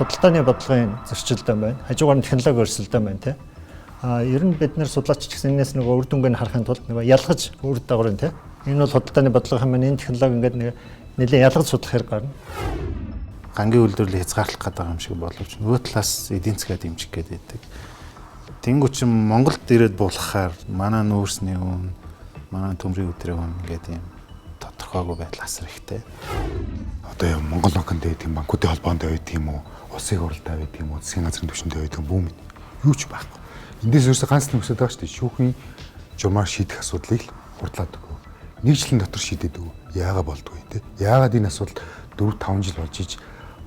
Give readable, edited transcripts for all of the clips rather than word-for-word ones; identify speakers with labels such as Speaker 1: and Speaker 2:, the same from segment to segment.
Speaker 1: худалдааны бодлогын зөрчилдөөн байна. Хажуугаар нь технологи өрсөлдөөн байна тий. Ер нь бид нэр судлаач ч гэсэн энэс нөгөө үр дүнгээ харахын тулд нөгөө ялгаж үр дагаврын тий. Энэ бол худалдааны бодлого юм байна. Энэ технологи ингээд нэг нэлээд ялгаж судлах хэрэг гарна.
Speaker 2: Гангийн үйлдвэрлэлийг хязгаарлах гэдэг юм шиг боловч нөгөө талаас эдийн засгаа дэмжих гэдэг. Тэнгүүч Монголд ирээд буулгахаар манай нүүрсний үн, манай төмрийн өдрийн үн гэдэг юм тодорхойгүй байдал асар ихтэй.
Speaker 3: Одоо Монгол банкнд байдаг юм, банкуудын холбоонд байдаг юм уу, улсын хурлтай байдаг юм уу, засгийн газрын түвшиндээ байдаг юм бүү юу ч байхгүй. Эндээс ерөөсөө ганц нэг өсөд байгаа шүү дээ. Шүүхийн журмаар шийдэх асуудлыг л хурдлаад өгөө. Нэг жилийн дотор шийдээд өгөө. Яагаад болдгүй те? Яагаад энэ асуудал 4-5 жил болж иж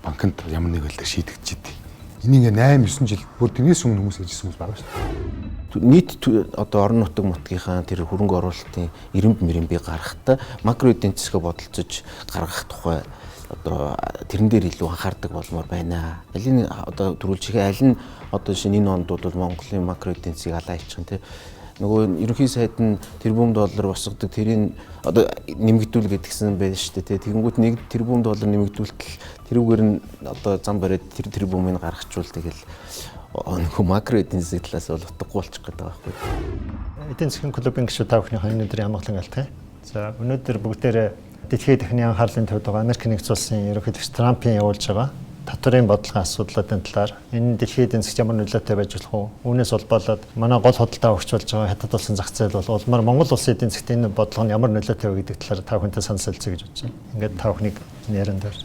Speaker 3: банкнд ямар нэг хэлээр шийдэгдэж идэв. Энийг 8-9 жил бүр тэрнээс өмнө хүмүүс хэлжсэн хүмүүс байгаа шүү дээ.
Speaker 4: Нийт одоо орон нутаг мутгийнхаа тэр хөрөнгө оруулалтын ирэмб мэрэмбийг гаргахтаа макро эдийн засгаа бодолцож гаргах тухай одоо тэрэн дээр илүү анхаардаг болмоор байна. Алийн одоо төрүүлжихээ аль нь одоо шинэ энэ онд бол Монголын макро эдийн засгийг алаачих нь тий. Нөгөө ерөнхий сайд нь тэрбум доллар босгодог тэрийг одоо нэмэгдүүл гэдгсэн байж шүү дээ тий. Тэгэнгүүт нэг тэрбум доллар нэмэгдүүлтэл тэрүүгээр нь одоо зам бариад тэр тэрбумыг гаргахчвал тэгэл нөгөө макро эдийн засгийн талаас бол утгагүй болчих гээд байгаа байхгүй.
Speaker 1: Эдийн засгийн клубын гишүүд та бүхний өнөөдөр ямглан галтай. За өнөөдөр бүгдээрээ дэлхийн техникийн анхаарлын төвд байгаа Америк нэгдсэн улсын ерөнхийлөгч Трампын явуулж байгаа татварын бодлогын асуудлуудын талаар энэ дэлхийн эдийн засгт ямар нөлөөтэй байж болох вэ? Үүнээс улбалаад манай гол худалдаа өгч болж байгаа хятад улсын зах зээл бол улмаар Монгол улсын эдийн засгт энэ бодлого нь ямар нөлөөтэй вэ гэдэг талаар та бүхэнтэй санал солилцъё гэж бодож байна. Ингээд та бүхнийг яран дээр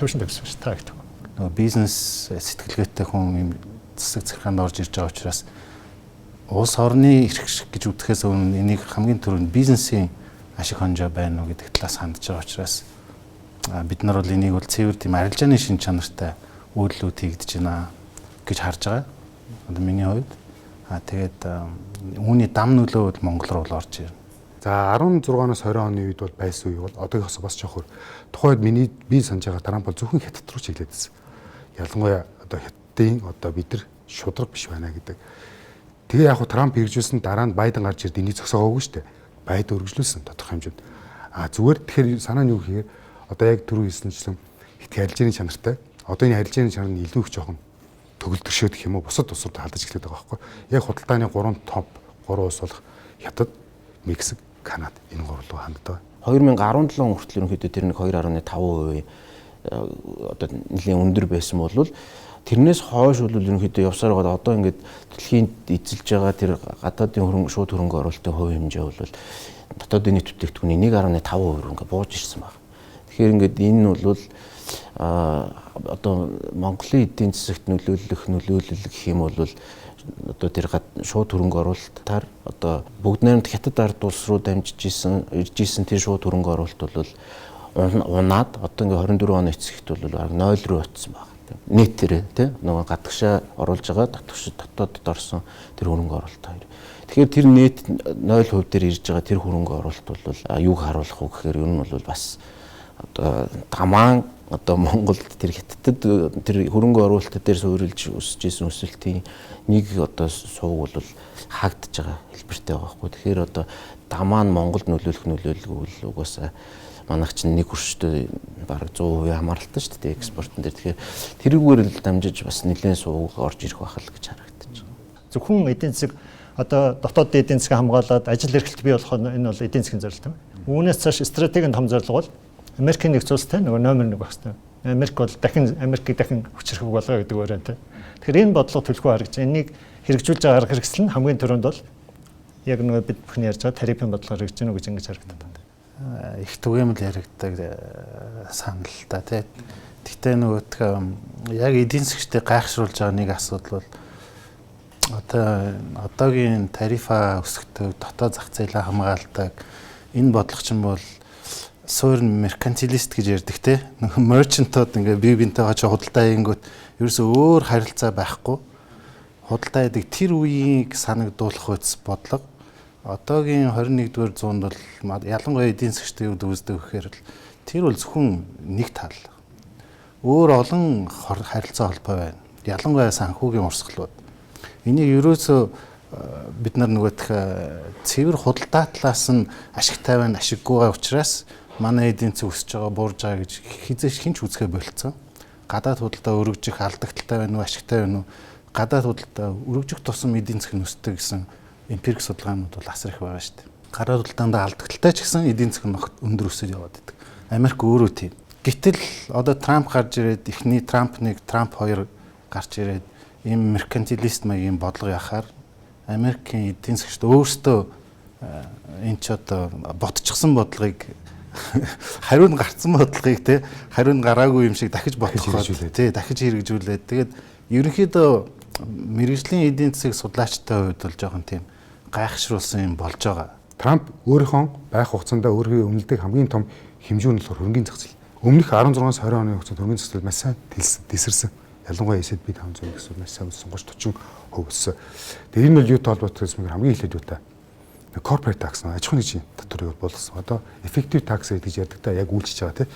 Speaker 1: төвшин төгсөж та гэх.
Speaker 2: Нөгөө бизнес сэтгэлгээтэй хүн юм засаг захиргаанд орж ирж байгаа учраас улс орны эрх шиг гэж үзэхээс өмнө энийг хамгийн түрүүнд бизнесийн ашиг хонжоо байна уу гэдэг талаас хандж байгаа учраас бид нар бол энийг бол цэвэр тийм арилжааны шин чанартай үйлдэлүүд хийгдэж байна гэж харж байгаа. Одоо миний хувьд тэгээд үүний дам нөлөө бол Монгол руу орж ирнэ.
Speaker 3: За 16-оос 20 оны үед бол байсан үе бол одоогоос бас жоохор тухайд миний би санаж байгаа Трамп бол зөвхөн хятад руу чиглээд байсан. Ялангуяа одоо хятадын одоо бид нар шудраг биш байна гэдэг. Тэгээ яг хуу Трамп хэрэгжүүлсэн дараа нь Байден гарч ирд энийг зогсоогоогүй шүү дээ. Байден өргөжлүүлсэн тодорхой хэмжээнд. Зүгээр тэгэхээр санаа нь юу гэхээр одоо яг түрүү хэлсэнчлэн их харилцааны чанартай. Одоо энэ харилцааны чанар нь илүү их жоохон төгөлдршөөд гэх юм уу бусад улсууд халдаж эхлэх байгаа байхгүй. Яг худалдааны 3 топ 3 улс болох Хятад, Мексик, Канада энэ 3 руу ханддаг.
Speaker 4: 2017 он хүртэл ерөнхийдөө тэр нэг 2.5% одоо нэлийн өндөр байсан бол тэрнээс хойш бол ерөнхийдөө явсаар байгаа одоо ингээд дэлхийд эзэлж байгаа тэр гадаадын шууд хөрөнгө оруулалтын хувь хэмжээ бол дотоодын нийт бүтээгдэхүүний 1.5% ингээд бууж ирсэн байна. Тэгэхээр ингээд энэ бол одоо Монголын эдийн засагт нөлөөлөл гэх юм бол одоо тэр шууд хөрөнгө оруулалтаар одоо бүгд найрамд хятад ард улс руу дамжиж иржсэн тэр шууд хөрөнгө оруулалт бол унаад одоо ингээд 24 оны эцэгт бол бараг 0 руу очсон байна. Нийт тэрэ тий нөгөө гадагшаа оруулж байгаа дотоодд орсон тэр хөрөнгө оруулалт хоёр. Тэгэхээр тэр нийт 0% дээр ирж байгаа тэр хөрөнгө оруулалт бол юуг харуулах вэ гэхээр ер нь бол бас одоо тамаан одоо Монголд тэр хятадд тэр хөрөнгө оруулалт дээр суурилж өсөж исэн өсөлтийн нэг одоо сувг бол хаагдж байгаа хэлбэртэй байгаа хгүй. Тэгэхээр одоо тамаан Монголд нөлөөлөх угаасаа манайх чинь нэг хүрштэй бараг 100% хамааралтай шүү дээ экспортын дээр. Тэгэхээр тэрүүгээр л дамжиж бас нэлээд сувг орж ирэх байх л гэж харагдаж байгаа.
Speaker 1: Зөвхөн эдийн засаг одоо дотоодын эдийн засгийг хамгаалаад ажил эрхлэлт бий болох энэ бол эдийн засгийн зорилт юм. Үүнээс цааш стратегийн том зорилго бол Америкийн нэгдсэн улстай нөгөө номер 1 байх хэрэгтэй. Америк бол Америкийг дахин хүчрэх болгоо гэдэг вариант. Тэгэхээр энэ бодлого төлхөө харагч. Энийг хэрэгжүүлж байгаа арга хэрэгсэл нь хамгийн түрүүнд бол яг нөгөө бид бүхний ярьж байгаа тарифын бодлого хэрэгжиж гэнэ гэж ингэж харагдаад байна.
Speaker 2: Их түгээмэл яригдаг санал л та тий. Гэхдээ нөгөө яг эдийн засгчдыг гайхшруулж байгаа нэг асуудал бол одоогийн тарифа өсгөхтэй дотоод зах зээлээ хамгаалдаг энэ бодлого чинь бол суур меркантилист гэж ярьдаг те мерчантууд ингээ бие биентэйгээ ч худалдаа хийнгүүт ерөөсөө өөр харилцаа байхгүй худалдаа хийдэг тэр үеийг санагдуулах үс бодлого одоогийн 21-р зуунд бол ялангуяа эдийн засгчдыг үздэг гэхээр тэр бол зөвхөн нэг тал өөр олон харилцаа холбоо байна ялангуяа санхүүгийн урсгалууд энийг ерөөсөө бид нар нөгөөх цэвэр худалдаа талаас нь ашигтай байна ашиггүй байгаа учраас манай эдийн засаг өсөж байгаа буурж байгаа гэж хизээш хинч үзэхэ болцсон. гадаад худалдаа өргөжих алдагдaltaй байна уу, ашигтай байна уу? Гадаад худалдаа өргөжих тусам эдийн засаг нь өсдөг гэсэн эмпирик судалгаанууд бол асар их байгаа шүү дээ. Гадаад худалдаанд алдагдaltaй ч гэсэн эдийн засаг нь өндөр өсөж яваад байдаг. Америк өөрөө тийм. Гэтэл одоо Трамп гарч ирээд эхний Трамп 1, Трамп 2 гарч ирээд ийм меркантилист маягийн бодлого яхаар Америкийн эдийн засгчид өөрсдөө энэ ч одоо ботчихсон бодлогыг хариу нь гарцсан бодлогыг те хариу нь гараагүй юм шиг дахиж ботгоход тий дахиж хэрэгжүүлээд тэгээд ерөнхийдөө мэргэжлийн эдийн засаг судлаачтай хувьд бол жоохон тийм гайхшруулсан юм болж байгаа.
Speaker 3: Трамп өөрийнхөө байх хугацаанд өөрийн өмнөдөг хамгийн том хэмжүүн нь болохоор хөрөнгөний зах зээл. Өмнөх 16-20 оны хугацаанд хөрөнгөний зах зээл маш сайн дэлсэрсэн. Ялангуяа S&P 500 гэсэн маш сайн өссөн 30-40% өссөн. Тэгээд энэ бол юутай холбоотой гэсэн юм хамгийн ихлээд юутай. Corporate tax аж ахуйн нэгжийн татварыг болгосон. Одоо effective tax гэж ярьдаг та яг үйлчилж байгаа тийм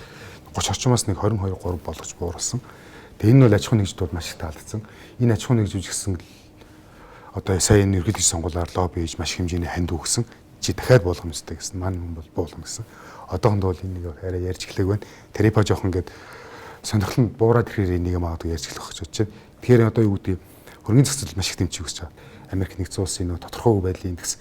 Speaker 3: 30 орчмоос нэг 22 3 болгож бууруулсан. Тэгээд энэ бол аж ахуйн нэгжүүд маш их таалагдсан. Энэ аж ахуйн нэгжүүд гэсэн одоо сая энэ ерөнхийлөгчийн сонгуулиар лобби хийж маш хэмжээний ханд өгсөн. Чи дахиад буулгах юмстай гэсэн. Маань хүн бол буулгах гэсэн. Одоохондоо бол энийг арай ярьж эхлэх байна. Тэрипа жоохон ингээд сонирхолтой буураад ирэхээр энийг магадгүй ярьж эхлэх гэж бодож байна. Тэгэхээр одоо юу гэдэг хөрөнгөний зах зээл маш их дэмжиж өгч байгаа. Америк нэгдсэн улсын нөө тодорхой байдлын индекс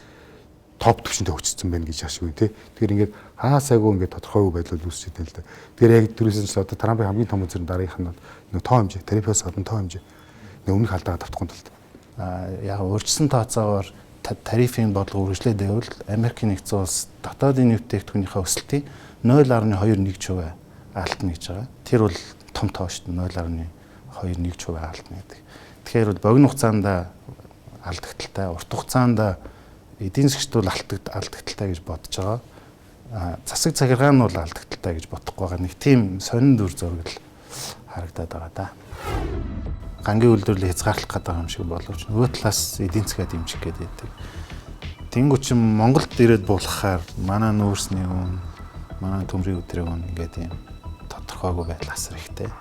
Speaker 3: топ түвшиндээ хүчсэн байна гэж ашиг үе тий. Тэгэхээр ингээд хаасаагүй ингээд тодорхой байдлаар үүсэж байна л да. Тэгэхээр яг түрүүсэн ч одоо Трампын хамгийн том үзэр дараагийнх нь нэг тоо хэмжээ, тарифаас гадна тоо хэмжээ. Нэг өмнөх алдаа давтахгүй тулд. Яг өөрчлөсөн тооцоогоор тарифын бодлого үргэлжлээд байвал Америкийн нэгдсэн улс дотоодын бүтээгдэхүүнийхээ өсөлтийн 0.21% алдна гэж байгаа. Тэр бол том тоо шүү дээ. 0.21% алдна гэдэг. Тэгэхээр бол богино хугацаанд алдагдaltaй, урт хугацаанд эдийн засгт бол алдагдaltaй гэж бодож байгаа. Засаг захиргаа нь бол алдагдaltaй гэж бодохгүй байгаа. Нэг тийм сонин дүр зураг л харагдаад байгаа да. Гангийн үйлдвэрлэлийг хязгаарлах гэдэг юм шиг боловч нөгөө талаас эдийн засгаа дэмжих гэдэг. Тэнгүүч Монголд ирээд буулгахаар манай нөөцний үн, манай төмрийн өдрийн үн ингээд юм тодорхойгүй байдал асар ихтэй.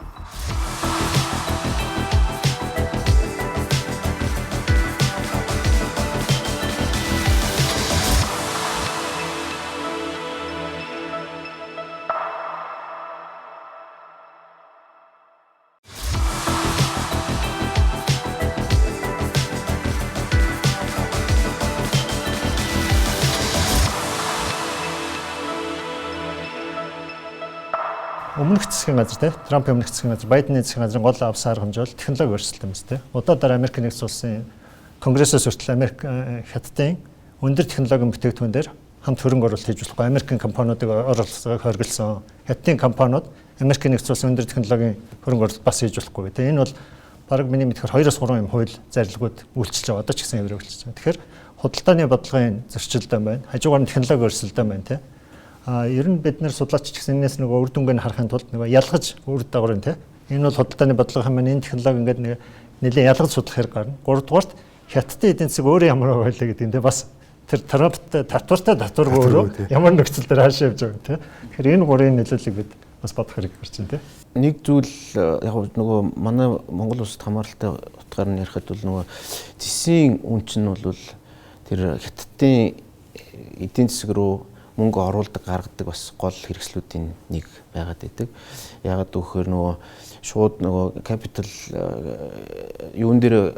Speaker 1: Өмнөх засгийн газар тийм Трампын өмнөх засгийн газар Байдены засгийн газрын гол авсан арга хэмжээ бол технологи өрсөлдөөн юм тийм. Удаа дараа Америк нэгдсэн улсын конгрессээс хүртэл Америк хятадын өндөр технологийн бүтээгдэхүүн дээр хамт хөрөнгө оруулалт хийж болохгүй Америкийн компаниудыг оролцоог хоригдсан. Хятадын компаниуд Америкийн нэгдсэн улсын өндөр технологийн хөрөнгө оруулалт бас хийж болохгүй. Тэгээ энэ бол бараг миний мэдхээр 2-3 юм хууль зарлигууд үйлчилж байгаа. Одоо ч гэсэн хэврээ үйлчилж байгаа. Тэгэхээр худалдааны бодлогын зөрчилдөөн байна. Хажуугаар нь технологи өрсөлдөөн байна тийм. Ер нь бид нэр судлаач ч гэсэн энэс нөгөө үр дүнгээ харахын тулд нөгөө ялгаж үр дагавар юм тийм. Энэ бол худалдааны бодлого юм байна. Энэ технологи ингээд нэг нэлээд ялгаж судлах хэрэг гарна. Гуравдугаарт хятадын эдийн засаг өөрөө ямар байлаа гэдэг нь бас тэр Трамптай татваргүй өөрөө ямар нөхцөл дээр хаашаа явж байгаа тийм. Тэгэхээр энэ гурвын нөлөөллийг бид бас бодох хэрэг гарч байна тийм.
Speaker 4: Нэг зүйл яг нөгөө манай Монгол улсад хамааралтай утгаар нь ярихад бол нөгөө зэсийн үн чинь бол тэр хятадын эдийн засаг руу мөнгө оруулдаг, гаргадаг бас гол хэрэгслүүдийн нэг байгаад байдаг. Ягаад гэвэл нөгөө шууд нөгөө capital юун дээр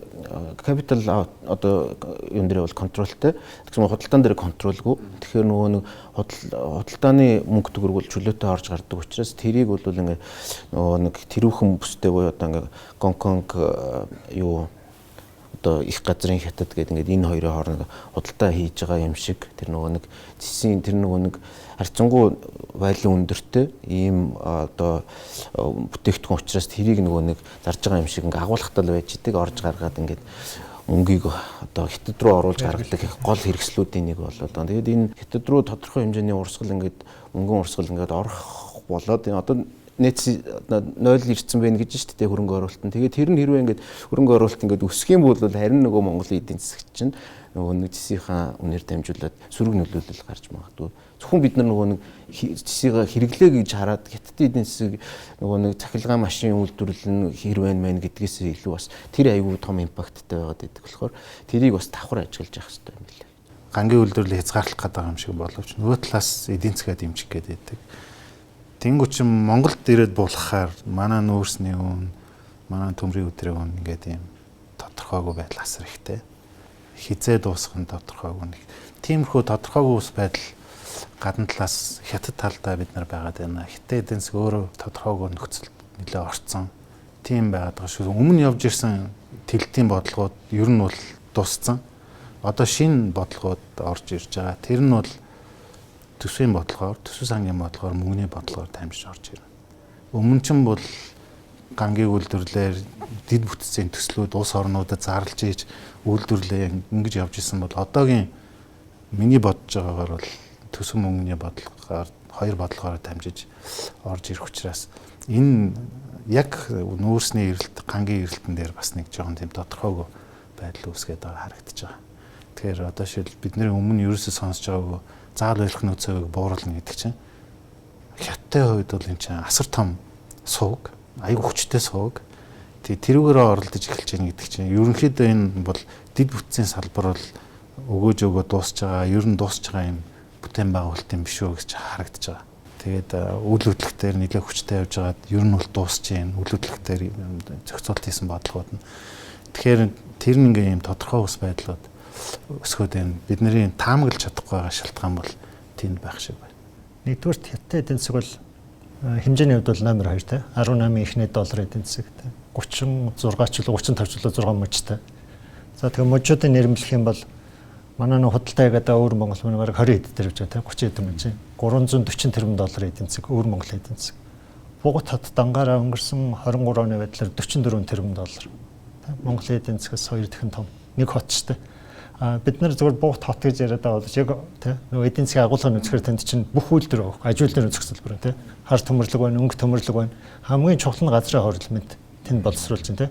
Speaker 4: capital одоо юун дээр бол контролтой. Тэгсэн худалдаан дээр контролгүй. Тэгэхээр нөгөө нэг худалдааны мөнгө төгрөг бол чөлөөтэй орж гардаг учраас тэрийг бол ингээ нөгөө нэг тэрүүхэн бүстэй буюу одоо ингээ Гонконг юу одоо их газрын хятад гэдэг ингээд энэ хоёрын хооронд худалдаа хийж байгаа юм шиг тэр нөгөө нэг зэсийн тэр нөгөө нэг харьцангуй байлын өндөртэй ийм одоо бүтээгдэхүүн учраас тэрийг нөгөө нэг зарж байгаа юм шиг ингээд агуулгатай байж идэг орж гаргаад ингээд мөнгийг одоо хятад руу оруулж гаргадаг гол хэрэгслүүдийн нэг болоо. Тэгээд энэ хятад руу тодорхой хэмжээний урсгал ингээд мөнгөн урсгал ингээд орох болоод одоо net 0 ирсэн байх гэж шүү дээ хөрөнгө оруулалт нь. Тэгээд тэр нь хэрвээ ингээд хөрөнгө оруулалт ингээд өсөх юм бол харин нөгөө Монголын эдийн засаг чинь нөгөө нэг зэсийнхаа үнээр дамжуулаад сөрөг нөлөөлөл гарч магадгүй. Зөвхөн бид нар нөгөө нэг зэсийг хэрэглээ гэж хараад хятадын эдийн засаг нөгөө нэг цахилгаан машин үйлдвэрлэл нь хэрвээ мэн гэдгээс илүү бас тэр аюул том импакттай байгаад байдаг болохоор тэрийг бас давхар ажиглаж явах хэрэгтэй юм билээ.
Speaker 2: Гангийн үйлдвэрлэлийг хязгаарлах гэдэг юм шиг боловч нөгөө талаас эдийн засгаа дэмжих гэдэг. Тэнгуү чин Монголд ирээд буулгахаар манай нүүрсний үн, манай төмрийн өдрийн үн ингээд юм тодорхойгүй байдал асар ихтэй. Хизээ дуусах нь тодорхойгүй нэг. Тиймэрхүү тодорхойгүй ус байдал гадна талаас хятад талдаа бид нар байгаад байна. Хятад эдийн засаг өөрөө тодорхойгүй нөхцөлд нэлээд орцсон. Тийм байгаад байгаа шүү. Өмнө явж ирсэн тэлтийн бодлогууд ер нь бол дууссан. Одоо шинэ бодлогууд орж ирж байгаа. Тэр нь бол төсвийн бодлогоор, төсөв сангийн бодлогоор, мөнгөний бодлогоор дамжиж орж ирнэ. Өмнө нь бол гангийн үйлдвэрлэлээр дэд бүтцийн төслүүд улс орнуудад зарлж ийж үйлдвэрлэлээ ингэж явж исэн бол одоогийн миний бодож байгаагаар бол төсөв мөнгөний бодлогоор хоёр бодлогоор дамжиж орж ирэх учраас энэ яг нүүрсний эрэлт, гангийн эрэлтэн дээр бас нэг жоохон тийм тодорхойгүй байдал үүсгээд байгаа харагдаж байгаа. Тэгэхээр одоо шил бидний өмнө ерөөсөө сонсож байгаагүй заал барих нөөцөөг бууруулна гэдэг чинь хятадын хувьд бол энэ чинь асар том сувг, аюул хүчтэй сувг. Тэрүүгээрээ оролдож эхэлж байна гэдэг чинь ерөнхийдөө энэ бол дэд бүтцийн салбар бол өгөөж дуусж байгаа, ер нь дуусж байгаа юм бүтээн байгуулалт юм биш үү гэж харагдаж байгаа. Тэгээд үйл хөдлөлтөөр нэлээд хүчтэй явж байгаад ер нь бол дуусж байна. Үйл хөдлөлтөөр зохицуулт хийсэн бодлогууд нь. Тэгэхээр тэр нэг юм тодорхой ус байдлууд өсгөөд байна. Бидний таамаглаж чадахгүй байгаа шалтгаан бол тэнд байх шиг байна.
Speaker 1: Нэгдүгээр хятад эдийн засаг бол хэмжээний хувьд бол номер 2 те 18 ихний доллар эдийн засаг те 36 ч 35 ч 6 мужтай. За тэгээ мужуудын нэрмэлэх юм бол манай нэг худалдаа гэдэг өвөр Монгол мөн бараг 20 хэд дээр явж байгаа те 30 хэд мөн чинь 340 тэрбум доллар эдийн засаг өвөр Монгол эдийн засаг. Бугат хот дангаараа өнгөрсөн 23 оны байдлаар 44 тэрбум доллар. Монголын эдийн засгаас 2 дахин том нэг хот ч те. Бид нар зөвхөн бугат хот гэж яриад байгаа бол яг те нөгөө эдийн засгийн агуулгын үзэхээр тэнд чинь бүх үйлдвэр авах, ажилтны үзэх хэлбэр те хар төмөрлөг байна, өнгө төмөрлөг байна. Хамгийн чухал нь газрын хорилмент тэнд боловсруулж байна те.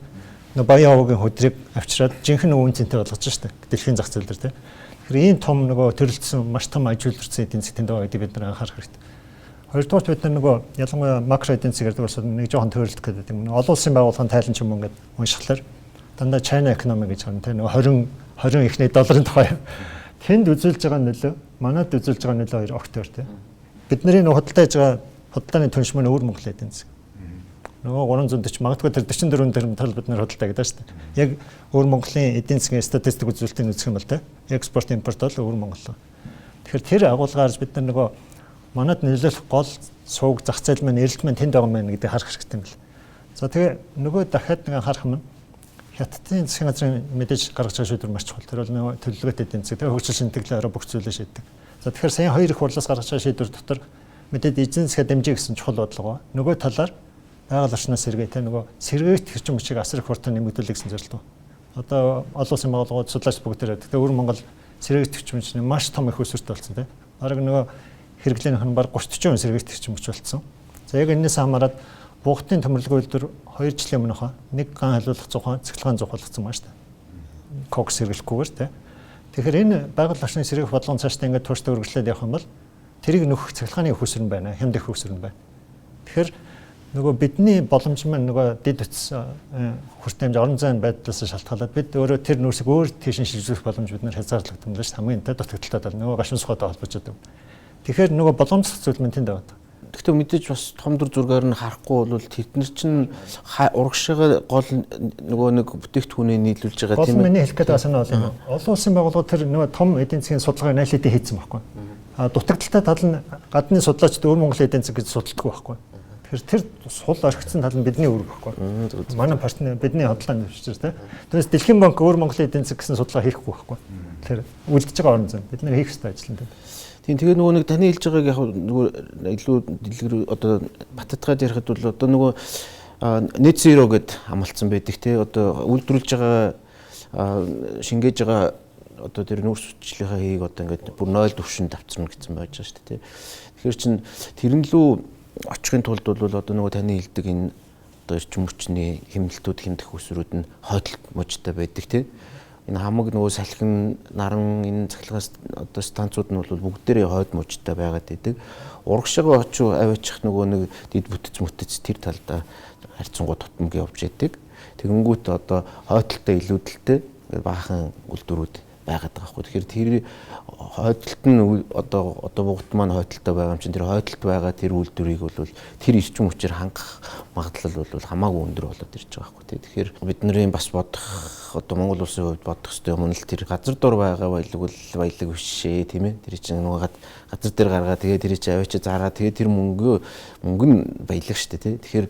Speaker 1: Нөгөө баян овгийн хөдрийг авчираад жинхэнэ үн цэнтэй болгож штэ. Дэлхийн зах зээл дээр те. Тэгэхээр ийм том нөгөө төрөлдсөн маш том ажилтны эдийн засаг тэнд байгаа гэдгийг бид нар анхаарах хэрэгтэй. Хоёрдугаар бид нар нөгөө ялангуяа макро эдийн засаг гэдэг бол нэг жоохон төрөлдөх гэдэг юм. Олон улсын байгууллагын тайлан ч юм ингээд уншихлаар дандаа China economy гэж байна те. Нөгөө 20 ихний долларын тухай тэнд үзүүлж байгаа нөлөө манад үзүүлж байгаа нөлөө хоёр огт өөр тийм. Бидний нөгөө худалдаа хийж байгаа худалдааны түнш мөн өвөр Монгол эдийн засаг. Нөгөө 340 магадгүй тэр 44 тэрбум тал бид нар худалдаа гэдэг шүү дээ. Яг өвөр Монголын эдийн засгийн статистик үзүүлэлтийг үзэх юм бол тийм. Экспорт импорт бол өвөр Монгол. Тэгэхээр тэр агуулгаарч бид нар нөгөө манад нөлөөлөх гол сувг зах зээл маань эрэлт маань тэнд байгаа юм гэдгийг харах хэрэгтэй юм бэл. За тэгээ нөгөө дахиад нэг анхаарах юм. Хятадын засгийн газрын мэдээж гаргаж байгаа шийдвэр маш чухал. Тэр бол нөгөө төлөвлөгөөтэй эдийн засаг, хөгжил шинтгэлээр бүх зүйлээ шийддэг. За тэгэхээр сая хоёр их хурлаас гаргаж байгаа шийдвэр дотор мэдээд эзэн засгийн дэмжээ гэсэн чухал бодлого. Нөгөө талаар байгаль орчноос сэргээ те нөгөө сэргээгт хэрчим хүчийг асар их хурдан нэмэгдүүлэх гэсэн зорилго. Одоо олон улсын байгууллагууд судлаач бүгдээрээ тэгээ өвөр Монгол сэргээгт хэрчим хүчний маш том их өсвөрт болсон те. Бараг нөгөө хэрэглээний хэн баг 30-40% сэргээгт хэрчим хүч болсон. За яг энэс хамаарад бугтын төмөрлөг үйлдвэр 2 жилийн өмнөхөө нэг ган халуулах 100 цэцгэлгаан зохиолгоцсон байна шүү дээ. Кокс сэргэлэхгүйгээр тий. Тэгэхээр энэ байгаль орчны сэргээх бодлогын цаашдаа ингээд тууштай үргэлжлээд явах юм бол тэрийг нөхөх цэцгэлгааны их өсвөр нь байна, хямд их өсвөр нь байна. Тэгэхээр нөгөө бидний боломж маань нөгөө дэд үтс хүртээмж орон зайн байдлаас шалтгаалаад бид өөрөө тэр нөөцийг өөр тийш нь шилжүүлэх боломж бид нар хязгаарлагдсан юм л шүү дээ. Хамгийн тэ дутагдaltaй бол нөгөө гашуун сухатай холбож байгаа. Тэгэхээр нөгөө боломжтой зүйл маань тэнд байгаа.
Speaker 4: Гэхдээ мэдээж бас том дүр зургаар нь харахгүй бол тэд нар чинь урагшаага гол нөгөө нэг бүтээгдэхүүнээ нийлүүлж байгаа
Speaker 1: тийм ээ. Гол миний хэлэх гэдэг санаа бол юм. Олон улсын байгууллагууд тэр нөгөө том эдийн засгийн судалгааг найлтаа хийсэн байхгүй. Дутагдaltaй тал нь гадны судлаачид өвөр Монголын эдийн засаг гэж судалдаг байхгүй. Тэгэхээр тэр сул орхицсан тал нь бидний үүрэг байхгүй. Манай партнер бидний хөдөлгөөнд нэвчж тэ. Тэрээс Дэлхийн банк өвөр Монголын эдийн засаг гэсэн судалгаа хийхгүй байхгүй. Тэгэхээр үлдэж байгаа орон зай. Бид нэр хийх хэрэгтэй ажил энэ.
Speaker 4: Тийм тэгээ нөгөө нэг таны хэлж байгааг яг нөгөө илүү дэлгэр одоо баттгаад ярихад бол одоо нөгөө net zero гэд амлалцсан байдаг те одоо үйлдвэрлэж байгаа шингээж байгаа одоо тэр нүүрс хүчлийнхаа хийг одоо ингээд бүр 0 төвшөнд авчирна гэсэн байж байгаа шүү дээ те. Тэгэхээр чин тэрэн лүү очихын тулд бол одоо нөгөө таны хэлдэг энэ одоо эрчим хүчний хэмнэлтүүд хэмдэх усрууд нь хойдол мужтай байдаг те. Энэ хамаг нөгөө салхин наран энэ цахилгаан одоо станцууд нь бол бүгдээрээ хойд мужтай байгаад идэг. Урагшаага очив аваачих нөгөө нэг дид бүтэц тэр талдаа харьцангуй тутамг явж идэг. Тэгэнгүүт одоо хойдолтой илүүдэлтэй баахан үйлдвэрүүд байгаад байгаа хгүй. Тэгэхээр тэр хойдолт нь одоо бугт маань хойдолтой байгаа юм чинь тэр хойдолт байгаа тэр үйлдвэрийг бол тэр эрчим хүчээр хангах магадлал бол хамаагүй өндөр болоод ирж байгаа хгүй. Тэгэхээр бидний бас бодох одоо Монгол улсын хувьд бодох ёстой юм нь л тэр газар дор байгаа баялаг бол баялаг биш ээ тийм ээ. Тэр чинь нөгөө газар дээр гаргаа тэгээ тэр чинь аваач зараа тэгээ тэр мөнгө нь баялаг штэ тий. Тэгэхээр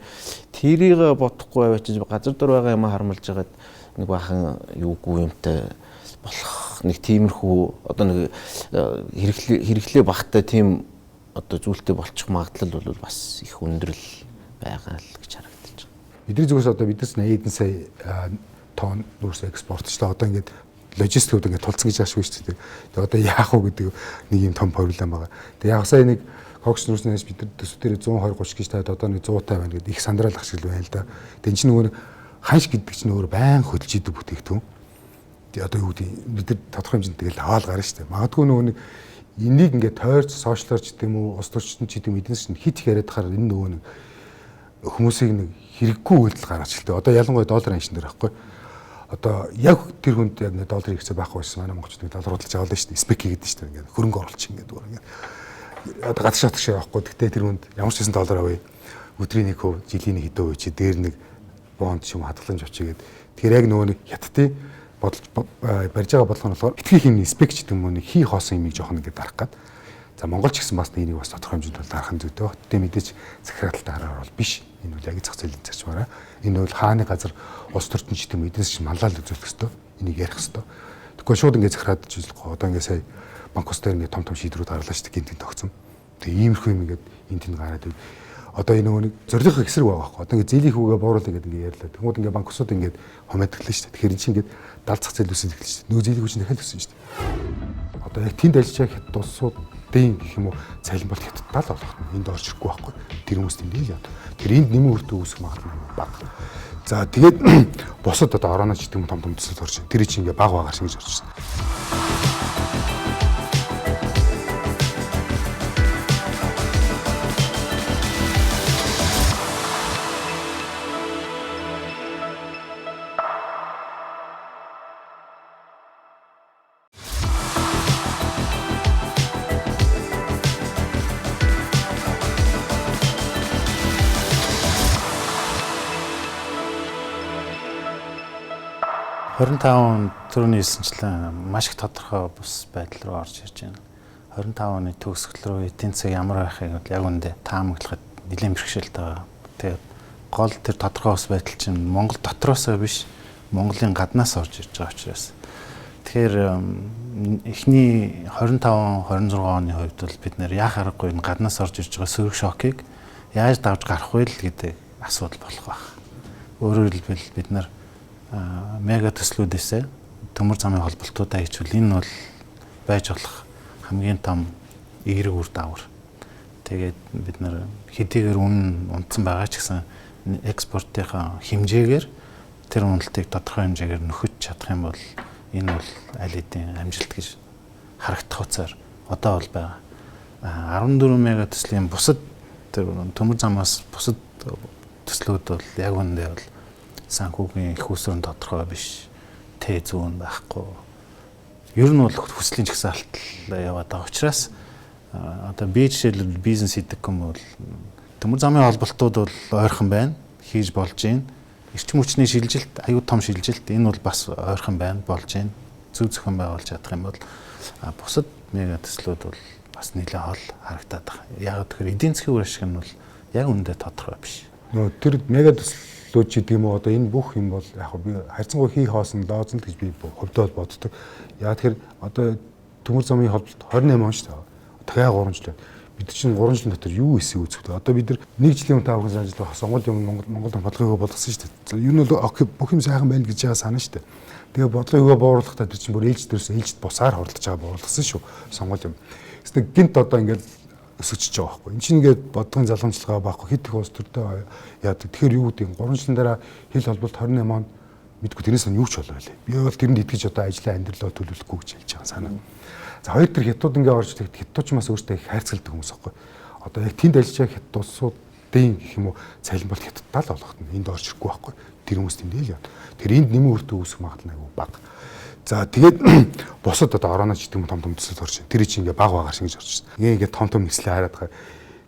Speaker 4: тэрийг бодохгүй аваач газар дор байгаа юм харамлж хагаад нэг бахан юугүй юмтай болох нэг тиймэрхүү одоо нэг хэрэглээ багтай тийм одоо зүйлтэй болчих магадлал бол бас их өндрөл байгаа л гэж харагдаж байна.
Speaker 3: Бидний зүгээс одоо биднес 80 эдэн сая тонн нүүрс экспортлоо одоо ингээд логистикууд ингээд тулцсан гэж аашгүй шүү дээ. Тэгээ одоо яах вэ гэдэг нэг юм том проблем байгаа. Тэгээ яг сая нэг Кокс нүүрснээс бид нар төсөв дээр 120 30 гэж таад одоо нэг 150 байна гэдэг их сандрал ах шиг л байна л да. Тэгээ энэ чинь нөгөө ханш гэдэг чинь өөр байн хөдөлж идэг бүтээгдэхүүн. Тэгээ одоо юу гэдэг бид нар тодорхой хэмжээнд тэгэл хаал гарна шүү дээ. Магадгүй нөгөө нэг энийг ингээд тойрч сошиалорч гэдэг юм уу, ус төрчтөн ч гэдэг юм эднес чинь хит их яриад хахаар энэ нөгөө нэг хүмүүсийг нэг хэрэггүй үйлдэл гаргаж хэлдэг. Одоо ялангуяа долларын аншин дээр байхгүй. Одоо яг тэр хүнд яг нэг долларын хэрэгцээ байхгүй байсан манай монголчууд доллар худалдаж аваад шүү дээ. Спеки гэдэг шүү дээ. Ингээд хөрөнгө оруулалт ингээд ингээд одоо гадаг шатах шиг байхгүй. Гэхдээ тэр хүнд ямар ч хэсэн доллар авъя. Өдрийн нэг хөв, жилийн нэг хэдэн үе чи дээр нэг бонд ч юм хадгаламж очигээд тэгэхээр яг нөгөө нэг хятадын бодолж барьж байгаа бодлого нь болохоор битгий химний спек ч гэдэг юм уу нэг хий хоосон юмыг жоохон ингээд дарах гад. За монголч гэсэн бас энийг бас тодорхой хэмжээнд дарах нь зүйтэй. Гэтэ мэдээж захиргаалттай хараар бол биш. Энэ бол яг зах зээлийн зарчмаараа. Энэ бол хааны газар ус төртөн ч гэдэг юм эднээс чинь манлайлал үзүүлэх ёстой. Энийг ярих ёстой. Тэгэхгүй шууд ингээд захираад жийлэхгүй. Одоо ингээд сая банкус дээр ингээд том шийдвэрүүд гарлаа шүү дээ гинтийн тогтсон. Тэгээ иймэрхүү юм ингээд энд тэнд гараад одоо энэ нөгөө нэг зорилго хэсрэг байгаа байхгүй. Одоо ингээд зээлийн хүүгээ бууруулъя гэдэг ингээд ярьлаа. Тэгмүүд ингээд банкусууд ингээд хомоодглоо шүү дээ. Тэгэхээр эн чинь ингээд далд зах зээл үсэж эхэлж шүү дээ. Нөгөө зээлийн хүч дахиад өссөн шүү дээ. Одоо яг тэнд ажиллаж байгаа хятад улсуудын гэх юм уу цалин бол хятадтай л болох нь энд орж ирэхгүй байхгүй. Тэр хүмүүс тэндээ л яа. Тэр энд нэмэн өртөө үүсэх магадлал бага. За тэгээд босод одоо орооноч гэдэг юм том төсөл орж байна. Тэр чинь ингээд бага багаар шиг гэж орж байна.
Speaker 2: Төрөний хэлсэнчлэн маш их тодорхой бус байдал руу орж ирж байна. 25 оны төгсгөл рүү эдийн засаг ямар байхыг яг үндэ таамаглахад нэлээд бэрхшээлтэй байгаа. Тэгээд гол тэр тодорхой бус байдал чинь Монгол дотроосоо биш, Монголын гаднаас орж ирж байгаа учраас. Тэгэхээр эхний 25 26 оны хувьд бол бид нэр яах аргагүй энэ гаднаас орж ирж байгаа сөрөг шокийг яаж давж гарах вэ гэдэг асуудал болох байх. Өөрөөр хэлбэл бид нар мега төслүүдээсээ төмөр замын холболтуудаа хийчихвэл энэ бол байж болох хамгийн том эерэг үр дагавар. Тэгээд бид нар хэдийгээр үнэн унтсан байгаа ч гэсэн экспортынхаа хэмжээгээр тэр уналтыг тодорхой хэмжээгээр нөхөж чадах юм бол энэ бол аль хэдийн амжилт гэж харагдах утсаар одоо бол байгаа. 14 мега төслийн бусад тэр төмөр замаас бусад төслүүд бол яг үндэ бол санхүүгийн их усрын тодорхой биш, тэ зүүн байхгүй. Ер нь бол хүслийн жагсаалтал яваад байгаа учраас одоо би жишээлбэл бизнес хийдэг юм бол төмөр замын холболтууд бол ойрхон байна, хийж болж байна. Эрчим хүчний шилжилт, аюу том шилжилт энэ бол бас ойрхон байна, болж байна. Зөв зөвхөн байгуулж чадах юм бол бусад мега төслүүд бол бас нэлээд хол харагдаад байгаа. Яг тэгэхээр эдийн засгийн үр ашиг нь бол яг үндэ тодорхой биш.
Speaker 3: Нөө тэр мега төслүүд ч гэдэг юм уу одоо энэ бүх юм бол яг би хайрцангуй хий хоосон лоозон гэж би хувьдаа боддог. Яг тэгэхээр одоо төмөр замын холболт 28 он шүү дээ. Дахиад 3 жил. Бид чинь 3 жилийн дотор юу хийсэн үзэх вэ? Одоо бид нар 1 жилийн өмнө тавхан ажиллах сонгуулийн Монгол бодлогыг болгосон шүү дээ. Юу нь бүх юм сайхан байна гэж байгаа санаа шүү дээ. Тэгээ бодлогыг бууруулахдаа тэр чинь бүр ээлж дээрээс ээлжид бусаар хуралдаж байгаа бууруулсан шүү. Сонгуулийн. Гэвч гинт одоо ингээд өсөж байгаа байхгүй. Энд чинь ингээд бодлогын залгамжлагаа байхгүй хит их ус төртэй яадаг. Тэгэхээр юу гэдэг 3 жилийн дараа хил холболт 28 онд мэдгүй тэрнээс нь юу ч болоо лээ. Би бол тэрэнд итгэж одоо ажлаа амьдралаа төлөвлөхгүй гэж хэлж байгаа санаа. За хоёр тэр хятад ингээд орж ирэхэд хятадч бас өөртөө их хайрцагладаг хүмүүс байхгүй. Одоо яг тэнд ажиллаж байгаа хятад улсуудын гэх юм уу цалин бол хятадтай л болгох нь энд орж ирэхгүй байхгүй. Тэр хүмүүс тэндээ л яа. Тэр энд нэмэн өртөө үүсэх магадлал айгүй бага. За тэгээд босод одоо орооноч гэдэг юм том төсөл орж байна. Тэр чинь ингээ баг багаар шингэж орж байна. Ингээ том нислээ хараад байгаа.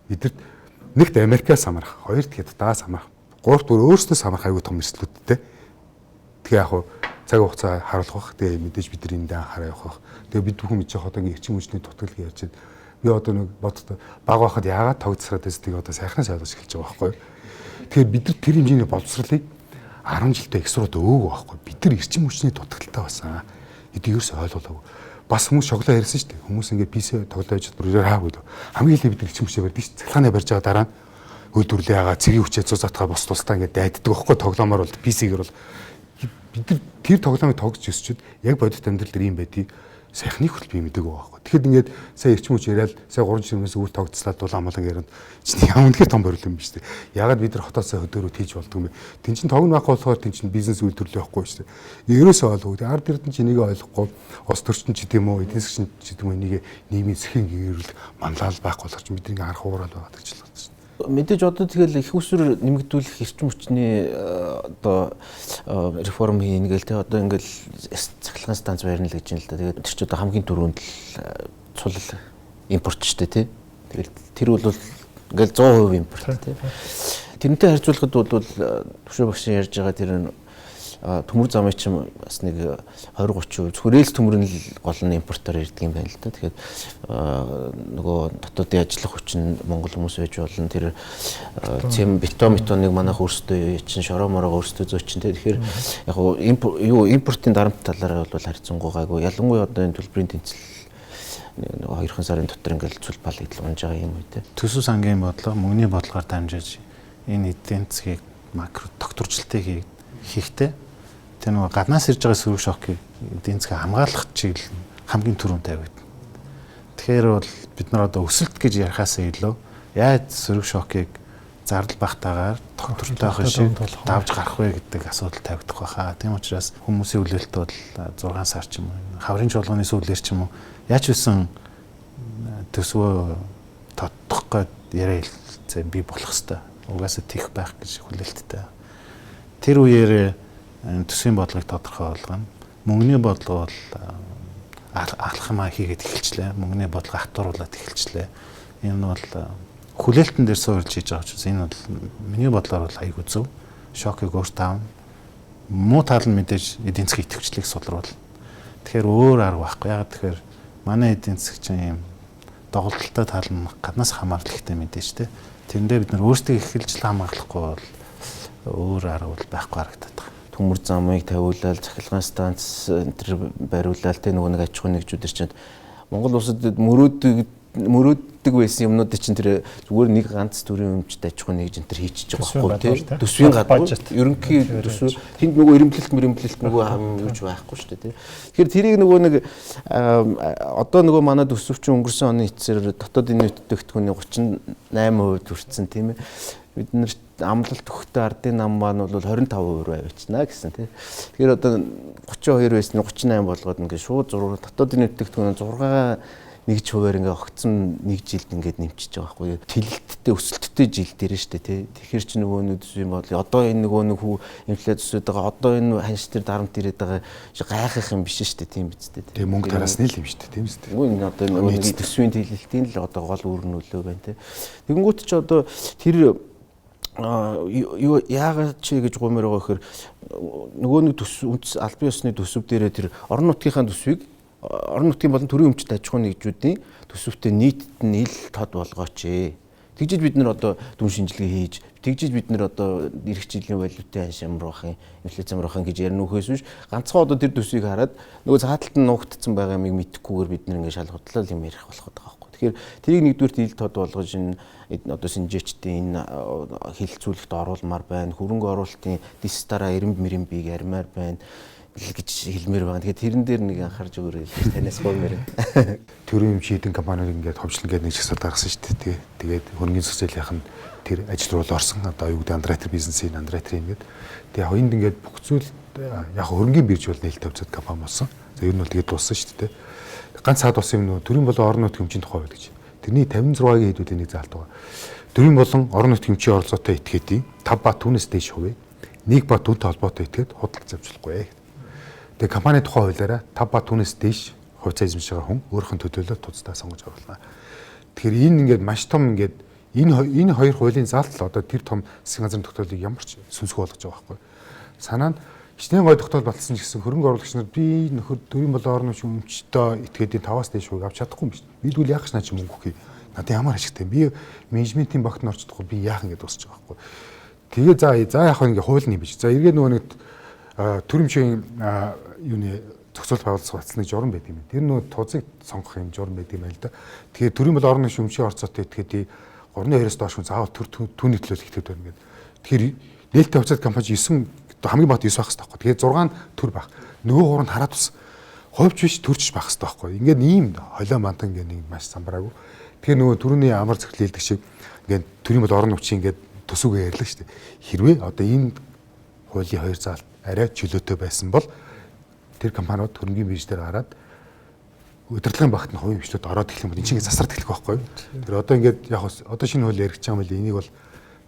Speaker 3: Бидэрт нэгт Америкаас амрах, хоёрт Хятадаас амрах, гуравт өөрснөөс амрах аюу том нислүүдтэй. Тэгээ яг цаг хугацаа харуулах бах. Тэгээ мэдээж бид нар эндээ анхаараа явах бах. Тэгээ бид бүхэн мэдж байгаа одоо ингээ эрчим хүчний дутагдлыг ярьж байна. Би одоо нэг боддоо баг байхад яагаад тогтсраад байсан тийг одоо сайхнаас ойлгож эхэлж байгаа байхгүй. Тэгэхээр бид нар тэр хэмжээний боловсролыг 10 жилдээ их сураад өөг байхгүй. Бид нар эрчим хүчний дутагдaltaй байсан. Эдийг ерөөсөй ойлгуулаагүй. Бас хүмүүс шоглоо ярьсан шүү дээ. Хүмүүс ингээ PC тоглож бүрээр хаагүй. Хамгийн их бид эрчим хүчээ барьдаг шүү. Цахилгааны барьж байгаа дараа нь үйлдвэрлэе ягаа цэгийн хүчээ зузаатгаа бос тусдаа ингээ дайддаг байхгүй. Тоглоомоор бол PC-гэр бол бид нар тэр тоглоомыг тоглож өсчөд яг бодит амьдрал дээр юм байдгийг сайхны хөл би мэдэг байгаа байхгүй. Тэгэхэд ингээд сая эрчим хүч яриад сая 3 жирэмээс үл тогтцлаад дулаан амлан яриад чинь яа үнэхээр том барил юм биш үү. Ягаад бид нар хотоосоо хөдөөрөд хийж болдгоо юм бэ? Тэн чин тогн байхгүй болохоор тэн чин бизнес үйлдвэрлэл байхгүй шүү дээ. Ерөөсөө ойлгоогүй. Ард эрдэнэ чинь энийг ойлгохгүй. Ус төрчин ч гэдэм үү, эдийн засгийн ч гэдэм үү энийг нийгмийн сэхин гэрүүл манлал байхгүй болохоор бид нэг анх уурал байгаа гэж л байна шүү дээ.
Speaker 4: Мэдээж одоо тэгэл их усүр нэмэгдүүлэх эрчим хүчний одоо реформ хийнэ гэл те одоо ингээл цахилгаан станц барина л гэж юм л да. Тэгээд тэр чинь одоо хамгийн түрүүнд л цул импорт ч те. Тэгэл тэр бол ингээл 100% импорт те. Тэрнтэй харьцуулахад бол төвшөө багшийн ярьж байгаа тэр төмөр замын чинь бас нэг 20-30% зөвхөн төмөр нь гол нь импортоор ирдэг юм байна л да. Тэгэхээр нөгөө дотоодын ажиллах хүч нь Монгол хүмүүс байж болно. Тэр цэм бетоныг манайх өөрсдөө чинь шороо мороо өөрсдөө зөөчин те. Тэгэхээр яг юу импортын дарамт талаараа бол харьцангуй гайгүй. Ялангуяа одоо энэ төлбөрийн тэнцэл нэг 2 сарын дотор ингээл цул пал идэл унж байгаа юм үү те.
Speaker 2: Төсөв сангийн бодлого мөнгөний бодлогоор дамжиж энэ эдийн засгийг макро докторчлтыг хийхдээ тэр нэг гаднаас ирж байгаа сөрөг шокийг эдийн засгийг хамгаалах чиглэл хамгийн түрүүнд тавигдана. Тэгэхээр бол бид нар одоо өсөлт гэж ярихаас илүү яаж сөрөг шокийг зардал багтаагаар доктортойхоо шиг давж гарах вэ гэдэг асуудал тавигдах байхаа. Тийм учраас хүмүүсийн хүлээлт бол 6 сар ч юм уу хаврын чуулганы сүүлээр ч юм уу яаж үсэн төсвөө тодтох гээд яриа хэлцээ би болох хэвээр угаасаа тийх байх гэж хүлээлттэй. Тэр үеэр төсвийн бодлогыг тодорхой болгоно. Мөнгөний бодлого бол алхамаа хийгээд эхэлчлээ. Мөнгөний бодлого хатууруулаад эхэлчлээ. Энэ бол хүлээлтэн дээр суурилж хийж байгаа учраас энэ бол миний бодлоор бол айгүй зөв. Шокыг өөртөө авна. Муу тал нь мэдээж эдийн засгийн идэвхжлийг сулруулна. Тэгэхээр өөр арга байхгүй. Ягаад тэгэхээр манай эдийн засаг чинь юм доголдолтой тал нь гаднаас хамаарал ихтэй мэдээж тэ. Тэрэндээ бид нар өөрсдөө эхэлж хамгаалахгүй бол өөр арга бол байхгүй харагдаад байна. Төмөр замыг тавиулаад цахилгаан станц энэ бариулаад тэ нөгөө нэг аж ахуйн нэгжүүдэр чинь Монгол улсад мөрөөддөг байсан юмнуудыг чинь тэр зүгээр нэг ганц төрлийн өмчт аж ахуйн нэгж энэ төр хийчихэж байгаа байхгүй тий. Төсвийн гадна ерөнхий төсөв тэнд нөгөө эрэмблэлт нөгөө юуж байхгүй шүү дээ тий. Тэгэхээр тэрийг нөгөө нэг одоо нөгөө манай төсөвчин өнгөрсөн оны эцсээр дотоодын нийт бүтээгдэхүүний 38% хүрсэн тийм ээ. Бид нэр амлалт өгөхтэй ардын нам маань бол 25% авчнаа гэсэн тий. Тэгэхээр одоо 32 байсан 38 болгоод ингээд шууд дотоодын нийт бүтээгдэхүүний 6 1% ингээ огцсон нэг жилд ингээд нэмчихэж байгаа байхгүй. Тэлэлттэй өсөлттэй жил дээр нь штэ тий. Тэгэхээр чи нөгөө нэг юм бол одоо энэ нөгөө нэг инфляц өсөд байгаа одоо энэ ханш дээр дарамт ирээд байгаа гайхах юм биш штэ тийм биз дээ.
Speaker 3: Тэгээ мөнгө тараасны л юм штэ тийм үстэй.
Speaker 4: Энэ одоо нөгөө төсвийн тэлэлтийн л одоо гол үр нөлөө байна тий. Тэгэнгүүт ч одоо тэр юу яагаад чи гэж гомоор байгаа гэхээр нөгөө нэг төсөв албан ёсны төсөв дээрээ тэр орон нутгийнхаа төсвийг орон нутгийн болон төрийн өмчт аж ахуйн нэгжүүдийн төсөвтэй нийтд нь ил тод болгооч. Тэгжиж бид нар одоо дүн шинжилгээ хийж, тэгжиж бид нар одоо эх жилийн валютын ханшамрахын, инфляц амрахын гэж ярина үхээс биш ганцхан одоо тэр төсвийг хараад нөгөө цааталт нь нуугдсан байгаа юмыг мэдхгүйгээр бид нар ингээд шалгуудлал юм ярих болох байгаа байхгүй. Тэгэхээр тэрийг нэгдүгürt ил тод болгож энэ одоо шинжээчдийн энэ хилцүүлэлт оруулмаар байна. Хөрөнгө оруулалтын дистараа 90 мэрэмбийг армаар байна гэж хэлмээр байгаа. Тэгэхээр тэрэн дээр нэг анхаарч өгөөрэй. Танаас гомээр.
Speaker 3: Төрийн шийдэн компаниуд ингээд ховчлон гэдэг нэг чагсаар гаргасан шүү дээ. Тэгээд хөрөнгөний зохицуулах нь тэр ажил руу орсон. Одоо юу гэдэг андреатер бизнесийн андреатер юм гээд. Тэгээд яг энд ингээд бүх зүйл яг хөрөнгөний бирж бол нээлттэй хувьцаат компани болсон. За ер нь бол тэгээд дууссан шүү дээ. Ганц цаад болсон юм нөө төрийн болон орон нутгийн өмчийн тухай байдаг. Тэрний 56-гийн хэдүүдийн нэг заалт байгаа. Төрийн болон орон нутгийн өмчийн оролцоотой этгээдийн 5 ба түүнээс дээш хувийг 1 ба түүнтэй холбоотой этгээд худалдаж авчлахгүй. Тэгээ компани тухай хуулиараа 5 ба түүнээс дээш хувьцаа эзэмшиж байгаа хүн өөрийнхөө төлөөлөлт туцтаа сонгож оруулна. Тэгэхээр энэ ингээд маш том ингээд энэ хоёр хуулийн заалтал одоо тэр том засгийн газрын тогтоолыг ямар ч сүнсгүй болгож байгаа байхгүй. Санаа нь хичнээн гой тогтоол болсон ч гэсэн хөрөнгө оруулагч нар би нөхөр төрийн болон орон нутгийн өмчтөө этгээдийн 5-аас дээш хувийг авч чадахгүй юм биш. Бидгүүл яах ч наа чи мөнгө өгье. Надад ямар ашигтай. Би менежментийн багт нь орчихдохгүй би яах ингэж босч байгаа байхгүй. Тэгээ за яах вэ ингээ хууль нь юм биш. За эргээд нөгөө нэг төрөмчийн юуны зохицуул байгуулсан батлсныг журам байдаг юм. Тэр нөгөө тузыг сонгох юм журам байдаг юм байл да. Тэгэхээр төрийн бол орны шүмжийн орцоотой этгээдийн 32-оос доош хүн заавал түүний төлөөлөл ихтэй байна гэдэг. Тэгэхээр нээлттэй хувьцаат компани 9 хамгийн бат 9 байх хэрэгтэй байхгүй. Тэгээ 6 төр байх. Нөгөө 3 нь хараад ус. Хувьч биш төрч байх хэрэгтэй байхгүй. Ингээд ийм холио мантан ингээд нэг маш самбараагүй. Тэгэхээр нөгөө түрүүний амар зөвхөн хэлдэг шиг ингээд төрийн бол орон нутгийн ингээд төсвөөгөө ярьлаа шүү дээ. Хэрвээ одоо энэ хуулийн хоёр заалт арай чөлөөтэй байсан бол тэр компаниуд хөрөнгөний бирж дээр гараад удирдлагын багт нь хувийн хвшлүүд ороод эхлэх юм бол энэ чинь засарт эхлэх байхгүй. Тэр одоо ингээд яг одоо шинэ хууль яригч байгаа юм л энийг бол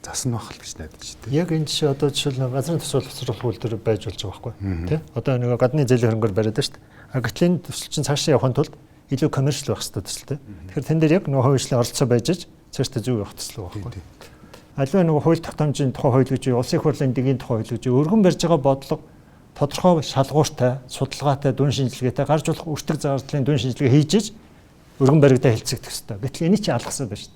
Speaker 3: засан байх л гэж найдаж шүү дээ.
Speaker 1: Яг энэ жишээ одоо жишээл газрын төсвөл хоцрох үйлдвэр байж болж байгаа байхгүй. Тэ? Одоо нэг гадны зээлийн хөрөнгөөр бариад байна шүү дээ. А гэтэл энэ төсөл чинь цаашаа явахын тулд илүү коммерчл байх хэрэгтэй төсөл тэ. Тэгэхээр тэн дээр яг нөгөө хувийн хвшлийн оролцоо байж цаашдаа зөв явах төсөл байхгүй. Аливаа нөгөө хууль тогтоомжийн тухай хууль гэж улсын их хурлын дэгийн тухай хууль гэж өргөн барьж байгаа бодлого тодорхой шалгууртай, судалгаатай, дүн шинжилгээтэй гарч болох өртөг зардлын дүн шинжилгээ хийж өргөн баригдаа хэлцэгдэх хэрэгтэй. Гэтэл энийг чи алгасаад байна шүү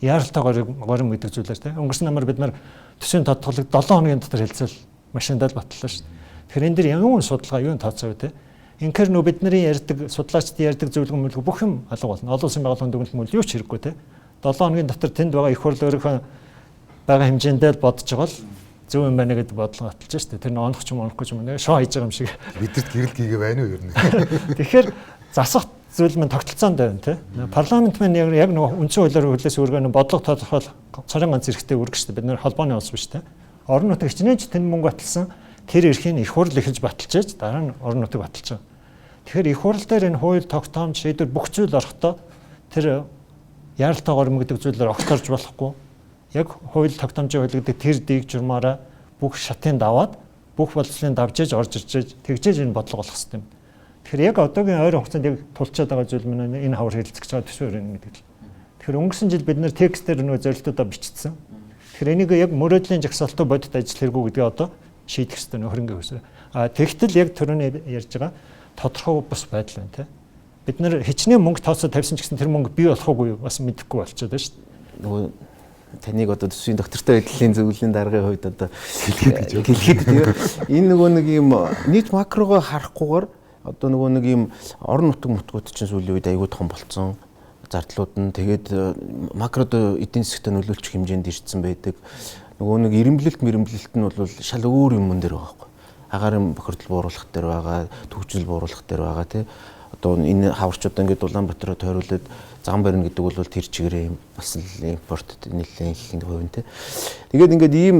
Speaker 1: дээ. Яаралтай горим гэдэг зүйлээр тийм. Өнгөрсөн намар бид нар төсвийн тодтолыг 7 хоногийн дотор хэлцэл машиндаа л батллаа шүү дээ. Тэгэхээр энэ дэр юун судалгаа, юун тооцоо вэ тийм. Инхээр нөө бидний ярьдаг, судлаачдын ярьдаг зөвлөгөө мөлгөө бүх юм алга болно. Олон улсын байгууллагын дүгнэлт мөл юу ч хэрэггүй тийм. 7 хоногийн дотор тэнд байгаа их хурл өөрийнхөө байгаа хэмжээндээ л бодож байгаа л зөв юм байна гэдэг бодлого баталж шүү дээ. Тэр нэг онохгүй ч юм нэг шоо хийж байгаа юм шиг.
Speaker 3: Бидэрт гэрэл гээгээ байна уу ер нь.
Speaker 1: Тэгэхээр засах зүйл маань тогтолцоонд байна тийм. Парламент маань яг нэг үндсэн хуулиар хөлөөс өргөн бодлого тодорхойл цорын ганц эрхтэй өргөх шүү дээ. Бид нэр холбооны улс биш тийм. Орон нутаг хичнээн ч тэнд мөнгө баталсан тэр эрхийг их хурл эхэлж баталж яаж дараа нь орон нутаг баталж байгаа. Тэгэхээр их хурл дээр энэ хууль тогтоомж шийдвэр бүх зүйл орохдоо тэр яаралтай горим гэдэг зүйлээр огторж болохгүй. Яг хууль тогтоомжийн хууль гэдэг тэр дэг журмаараа бүх шатыг даваад бүх боловсролыг давж иж орж ирж тэгжээж энэ бодлого болох хэрэгтэй юм. Тэгэхээр яг одоогийн ойрын хугацаанд яг тулчаад байгаа зүйл маань энэ хавар хэлэлцэж байгаа төсвөр юм гэдэг л. Тэгэхээр өнгөрсөн жил бид нэр текстээр нөгөө зорилтуудаа бичсэн. Тэгэхээр энийг яг мөрөөдлийн жагсаалтаа бодит ажил хэрэггүй гэдгээ одоо шийдэх хэрэгтэй нөх хөрөнгө хөөсөө. А тэгтэл яг түрүүний ярьж байгаа тодорхой бус байдал байна те. Бид нэр хичнээн мөнгө тооцоо тавьсан ч гэсэн тэр мөнгө бий болох уугүй бас мэдэхгүй болчиход байна шүү дээ.
Speaker 4: Нөгөө таныг одоо төсвийн доктортой байдлын зөвлөлийн даргын хувьд одоо хэлэхэд тийм энэ нөгөө нэг юм нийт макрогоо харахгүйгээр одоо нөгөө нэг юм орон нутгууд чинь сүүлийн үед аягүй том болцсон зардлууд нь тэгээд макрод эдийн засгт нөлөөлчих хэмжээнд ирсэн байдаг. Нөгөө нэг ирэмблэлт нь бол шал өөр юм дээр байгаа байхгүй. Агаарын бохирдол бууруулах дээр байгаа, төвчл бууруулах дээр байгаа тийм. Одоо энэ хаварч одоо ингээд Улаанбаатараа тойруулаад зам барина гэдэг бол тэр чигээрээ бас л импорт нэлээд их хувь нь тийм. Тэгээд ингээд ийм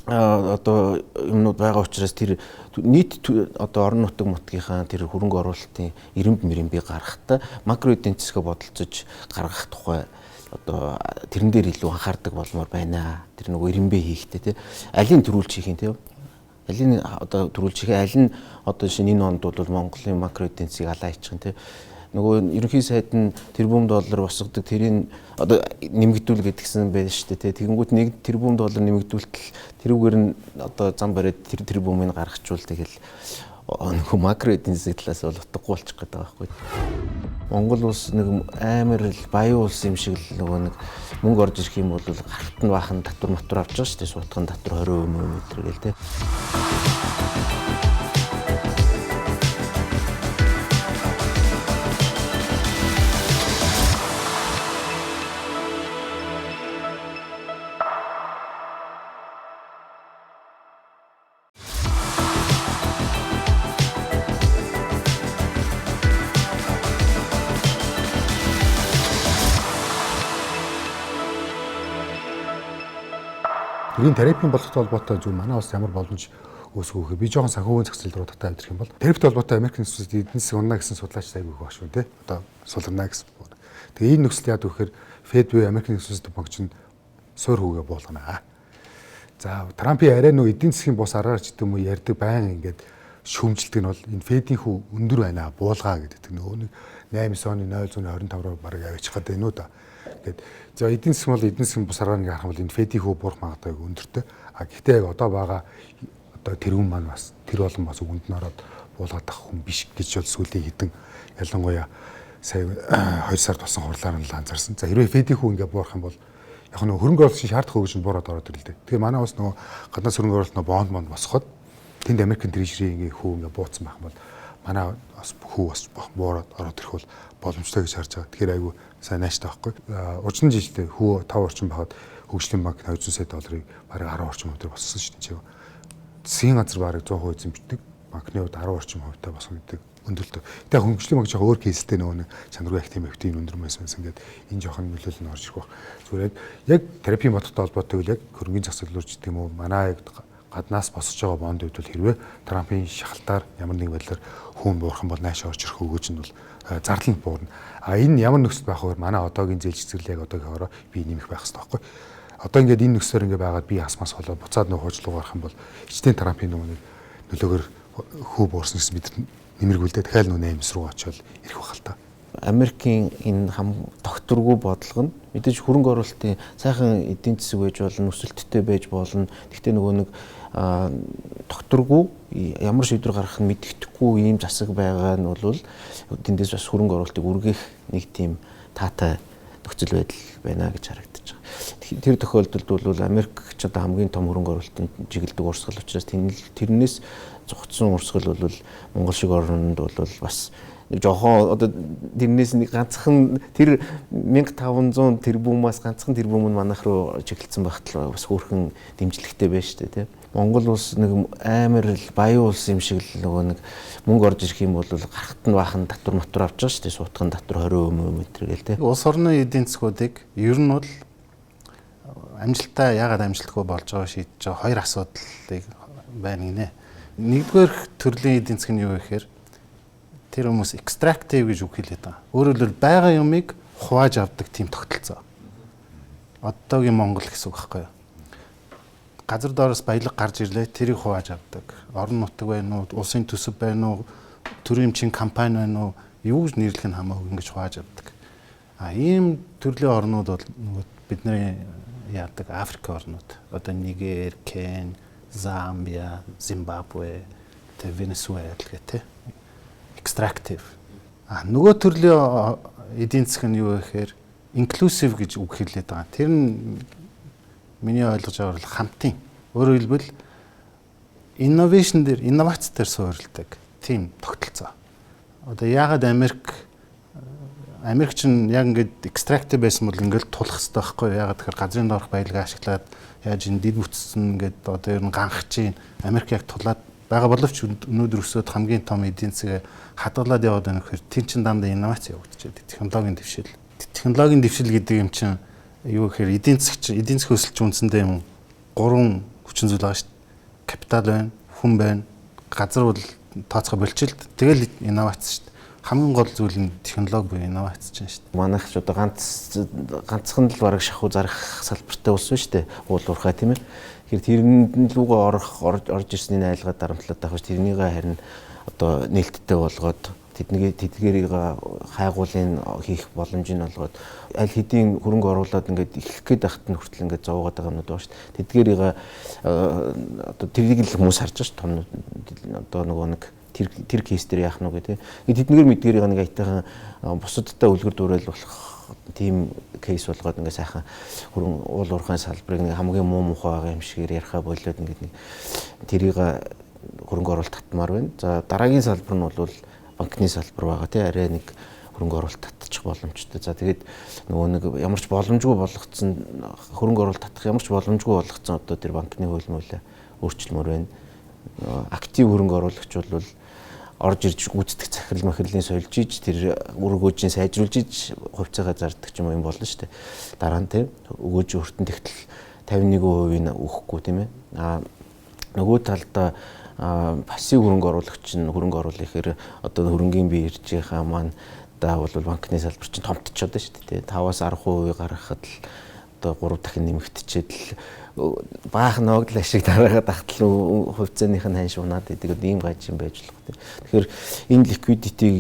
Speaker 4: одоо юмнууд байгаа учраас тэр нийт одоо орон нутгийнхаа тэр хөрөнгө оруулалтын ирэмб гаргахтаа макро эдийн засгаа бодолцож гаргах тухай одоо тэрэн дээр илүү анхаардаг болмоор байна. Тэр нөгөө ирэмбэ хийхтэй тийм. Алийн төрүүлж хийх юм тийм. Алийн одоо төрүүлж хийх аль нь одоо шинэ энэ онд бол Монголын макро эдийн засгийг алаа хийчих юм тийм. Нөгөө ерөнхий сайд нь тэрбум доллар босгодог тэрийг одоо нэмэгдүүл гэдгсэн байна шүү дээ. Тэгэнгүүт нэг тэрбум доллар нэмэгдүүлтэл тэрүүгээр нь одоо зам бариад тэр тэрбумыг гаргахчвал тэгэл нөгөө макро эдийн засгийн талаас бол утгагүй болчих гээд байгаа байхгүй. Монгол улс нэг амар л баян улс юм шиг л нөгөө нэг мөнгө орж ирэх юм бол гаралт нь баахан татвар матвар авч байгаа шүү дээ. Суутган татвар 20% мэтр гээл те.
Speaker 3: Энэ терапийн болгохтой холбоотой зүйл манай улс ямар боломж үүсгэх вэ? Би жоохон санхүүгийн зохицол руу татаа авчих юм бол тераптэй холбоотой Америк нэгдсэн улсад эдийн засгийн унаа гэсэн судлаач айгүй их багш шүү дээ. Одоо сулрна гэсэн. Тэгээ энэ нөхцөл яад вэхээр Фед буюу Америк нэгдсэн улсад банк чинь суур хүүгээ буулгана. За Трампын арай нөө эдийн засгийн бус аргаар ч гэдэм үү ярьдаг байн ингээд шүүмжилдэг нь бол энэ Федийн хүү өндөр байна буулгаа гэдэг. Нөгөө нэг 8 оны 0.25-аар бараг авчих гэдэг юм уу да. Гэт за эдийн засаг бол эдийн засгийн бус аргааны харах бол энэ Федийн хүү буурах магадaltaй өндөртэй. А гэхдээ яг одоо байгаа одоо тэрүүн маань бас тэр болон бас үгэнд нь ороод буулгаад авах хүн биш гэж бол сүүлийн хэдэн ялангуяа сая 2 сард болсон хурлаар нь л анзаарсан. За хэрвээ Федийн хүү ингээ буурах юм бол яг нэг хөрөнгө оруулалтын шаардах хөгжил буураад ороод ирлээ. Тэгэхээр манай бас нөгөө гаднаас хөрөнгө оруулалт нөгөө бонд босоход тэнд Америкийн Treasury-ийн хүү ингээ бууцсан байх юм бол манай бас хүү бас буураад ороод ирэх бол боломжтой гэж харж байгаа. Тэгэхээр айгүй сайн нааштай байхгүй. Урьдчилан жилдээ хүү 5 орчим байхад хөгжлийн банк 200 сая долларыг бараг 10 орчим хувьтай болсон шүү дээ. Засгийн газар бараг 100% эзэн битдэг. Банкны хувьд 10 орчим хувьтай болсон гэдэг өндөлтөө. Тэгээ хөнгөлтийн банк жоохон өөр кейстэй нөгөө чанаргүй актив өндөр байсан ингээд энэ жоохон нөлөөлөл нь орж ирэх баг. Зүгээр яг терапийн бодохтой холбоотой үйл яг хөрөнгөний зах зээл рүү ч гэдэг юм уу манай гаднаас босож байгаа бонд үед бол хэрвээ Трампын шахалтаар ямар нэгэн байдлаар хүүн буурах юм бол нааш орж ирэх өгөөж нь бол зардал нь буурна. А энэ ямар нөхцөл байх вэ? Манай одоогийн зээл зэцэглэл яг одоогийн хороо би нэмэх байх хэрэгтэй байхгүй. Одоо ингээд энэ нөхцөлөөр ингээд байгаад би асмаас болоод буцаад нөх хуучлагаар гарах юм бол эцсийн Трампын нөгөө нөлөөгөөр хүү буурсан гэсэн бид нэмэргүүлдэ дахиад нөө 8 руу очиод ирэх байх л та.
Speaker 4: Америкийн энэ тогтворгүй бодлого нь мэдээж хөрөнгө оруулалтын сайхан эдийн засаг байж болно, өсөлттэй байж болно. Гэхдээ нөгөө нэг тогтворгүй ямар шийдвэр гаргах нь мэддэхгүй ийм засаг байгаа нь бол тэндээс бас хөрөнгө оруулалтыг үргэх нэг тийм таатай нөхцөл байдал байна гэж харагдаж байгаа. Тэр тохиолдолд бол Америк ч одоо хамгийн том хөрөнгө оруулалтын чиглэдэг урсгал учраас тэрнээс зугтсан урсгал бол Монгол шиг орнд бол бас жоохон одоо тэрнээс нэг ганцхан тэр 1500 тэрбумаас ганцхан тэрбум нь манайх руу чиглэлсэн багтал бас хөөрхөн дэмжлэгтэй байна шүү дээ тийм. Монгол улс нэг амар л баян улс юм шиг л нөгөө нэг мөнгө орж ирэх юм бол гарахт нь баахан татвар матвар авч байгаа шүү дээ. Суутхан татвар 20% гээл тийм.
Speaker 2: Улс орны эдийн засгуудыг ер нь бол амжилттай яагаад амжилтгүй болж байгаа шийдэж байгаа хоёр асуудлыг байна гинэ. Нэгдүгээр төрлийн эдийн засаг нь юу гэхээр тэр хүмүүс extractive гэж үг хэлээд байгаа. Өөрөөр хэлбэл байгаа юмыг хувааж авдаг тийм тогтолцоо. Одоогийн Монгол гэсэн үг байхгүй юу? Газар доороос баялаг гарч ирлээ, тэрийг хувааж авдаг. Орон нутаг байна уу, улсын төсөв байна уу, төрийн эмчийн компани байна уу, юу гэж нэрлэх нь хамаагүй ингэж хувааж авдаг. Ийм төрлийн орнууд бол бидний яадаг Африк орнууд. Одоо Нигер, Кен, Замбия, Зимбабве, Венесуэла гэх extractive. Нөгөө төрлийн эдийн засаг нь юу гэхээр inclusive гэж үг хэлээд байгаа. Тэр нь миний ойлгож байгаагаар л хамтын. Өөрөөр хэлбэл innovation дээр, инновац дээр суурилдаг тийм тогтолцоо. Одоо яагаад Америкч нь яг ингээд extractive байсан бол ингээд тулах хэрэгтэй байхгүй юу? Яагаад тэгэхээр газрын доорх баялагаа ашиглаад яаж энэ дид бүтцэн ингээд одоо ер нь ганхаж чинь Америк яг тулаад байгаа боловч өнөөдөр өсөөд хамгийн том эдийн засаг хадгалаад яваад байна гэхээр тэр чин дандаа инновац явагдчихэв. Технологийн дэвшил. Технологийн дэвшил гэдэг юм чинь юу гэхээр эдийн засаг өсөлт үндсэндээ юм 3 хүчин зүйл байгаа шүү дээ. Капитал байна, хүн байна, газар бол тооцоо болчихлоо. Тэгэл инновац шүү дээ. Хамгийн гол зүйл нь технологи буюу инновац чинь шүү дээ.
Speaker 4: Манайх ч одоо ганцхан л бараг шахуу зарах салбартай болсон шүү дээ. Уулуурхай тийм ээ. Тэгэхээр тэрэн лүүгээ орж ирсний айлгаад дарамтлаад авах ш тэрнийг харин одоо нээлттэй болгоод тэдгэрийг хайгуулын хийх боломжийг олгоод аль хэдийн хөрөнгө оруулаад ингээд эхлэх гээд байхад нь хүртэл ингээд зовоод байгаа юмнууд байна ш тэдгэрийг одоо тэрийг л хүмүүс харж байгаа ш том одоо нөгөө нэг тэр кейс дээр яах нь үгүй тийм тэдгээр мэдгэрийг нэг айтайхан бусадтай үлгэр дуурайл болох тийм кейс болгоод ингээ сайхан хөрөн уул уурхайн салбарыг нэг хамгийн муу мухай байгаа юм шигээр ярихаа болоод ингээд нэг тэрийг хөрөнгө оруулалт татмаар байна. За дараагийн салбар нь бол банкны салбар байгаа тий арай нэг хөрөнгө оруулалт татчих боломжтой. За тэгээд нөгөө нэг ямар ч боломжгүй болгоцсон хөрөнгө оруулалт татах ямар ч боломжгүй болгоцсон одоо тэр банкны хууль мөлөө өөрчлөлмөр байна. Актив хөрөнгө оруулагч бол орж ирж гүйцэтгэх захирал махирлын сольж иж тэр өргөөжийн сайжруулж иж хувьцаагаа зардаг ч юм болно шүү дээ. Дараа нь тийм өгөөжийн хүртэн тэгтэл 51% өгөхгүй тийм ээ. Нөгөө талдаа пассив хөрөнгө оруулагч нь хөрөнгө оруулах гэхээр одоо хөрөнгийн бие иржийнхаа маань да бол банкны салбар чинь томтчиход шүү дээ. 5-10% гаргахад л одоо 3 дахин нэмэгдчихэд баахан ногдол ашиг дараагаад ахтал хувьцааных нь ханш унаад идэг ийм гаж юм байж болох тийм. Тэгэхээр энэ liquidity-г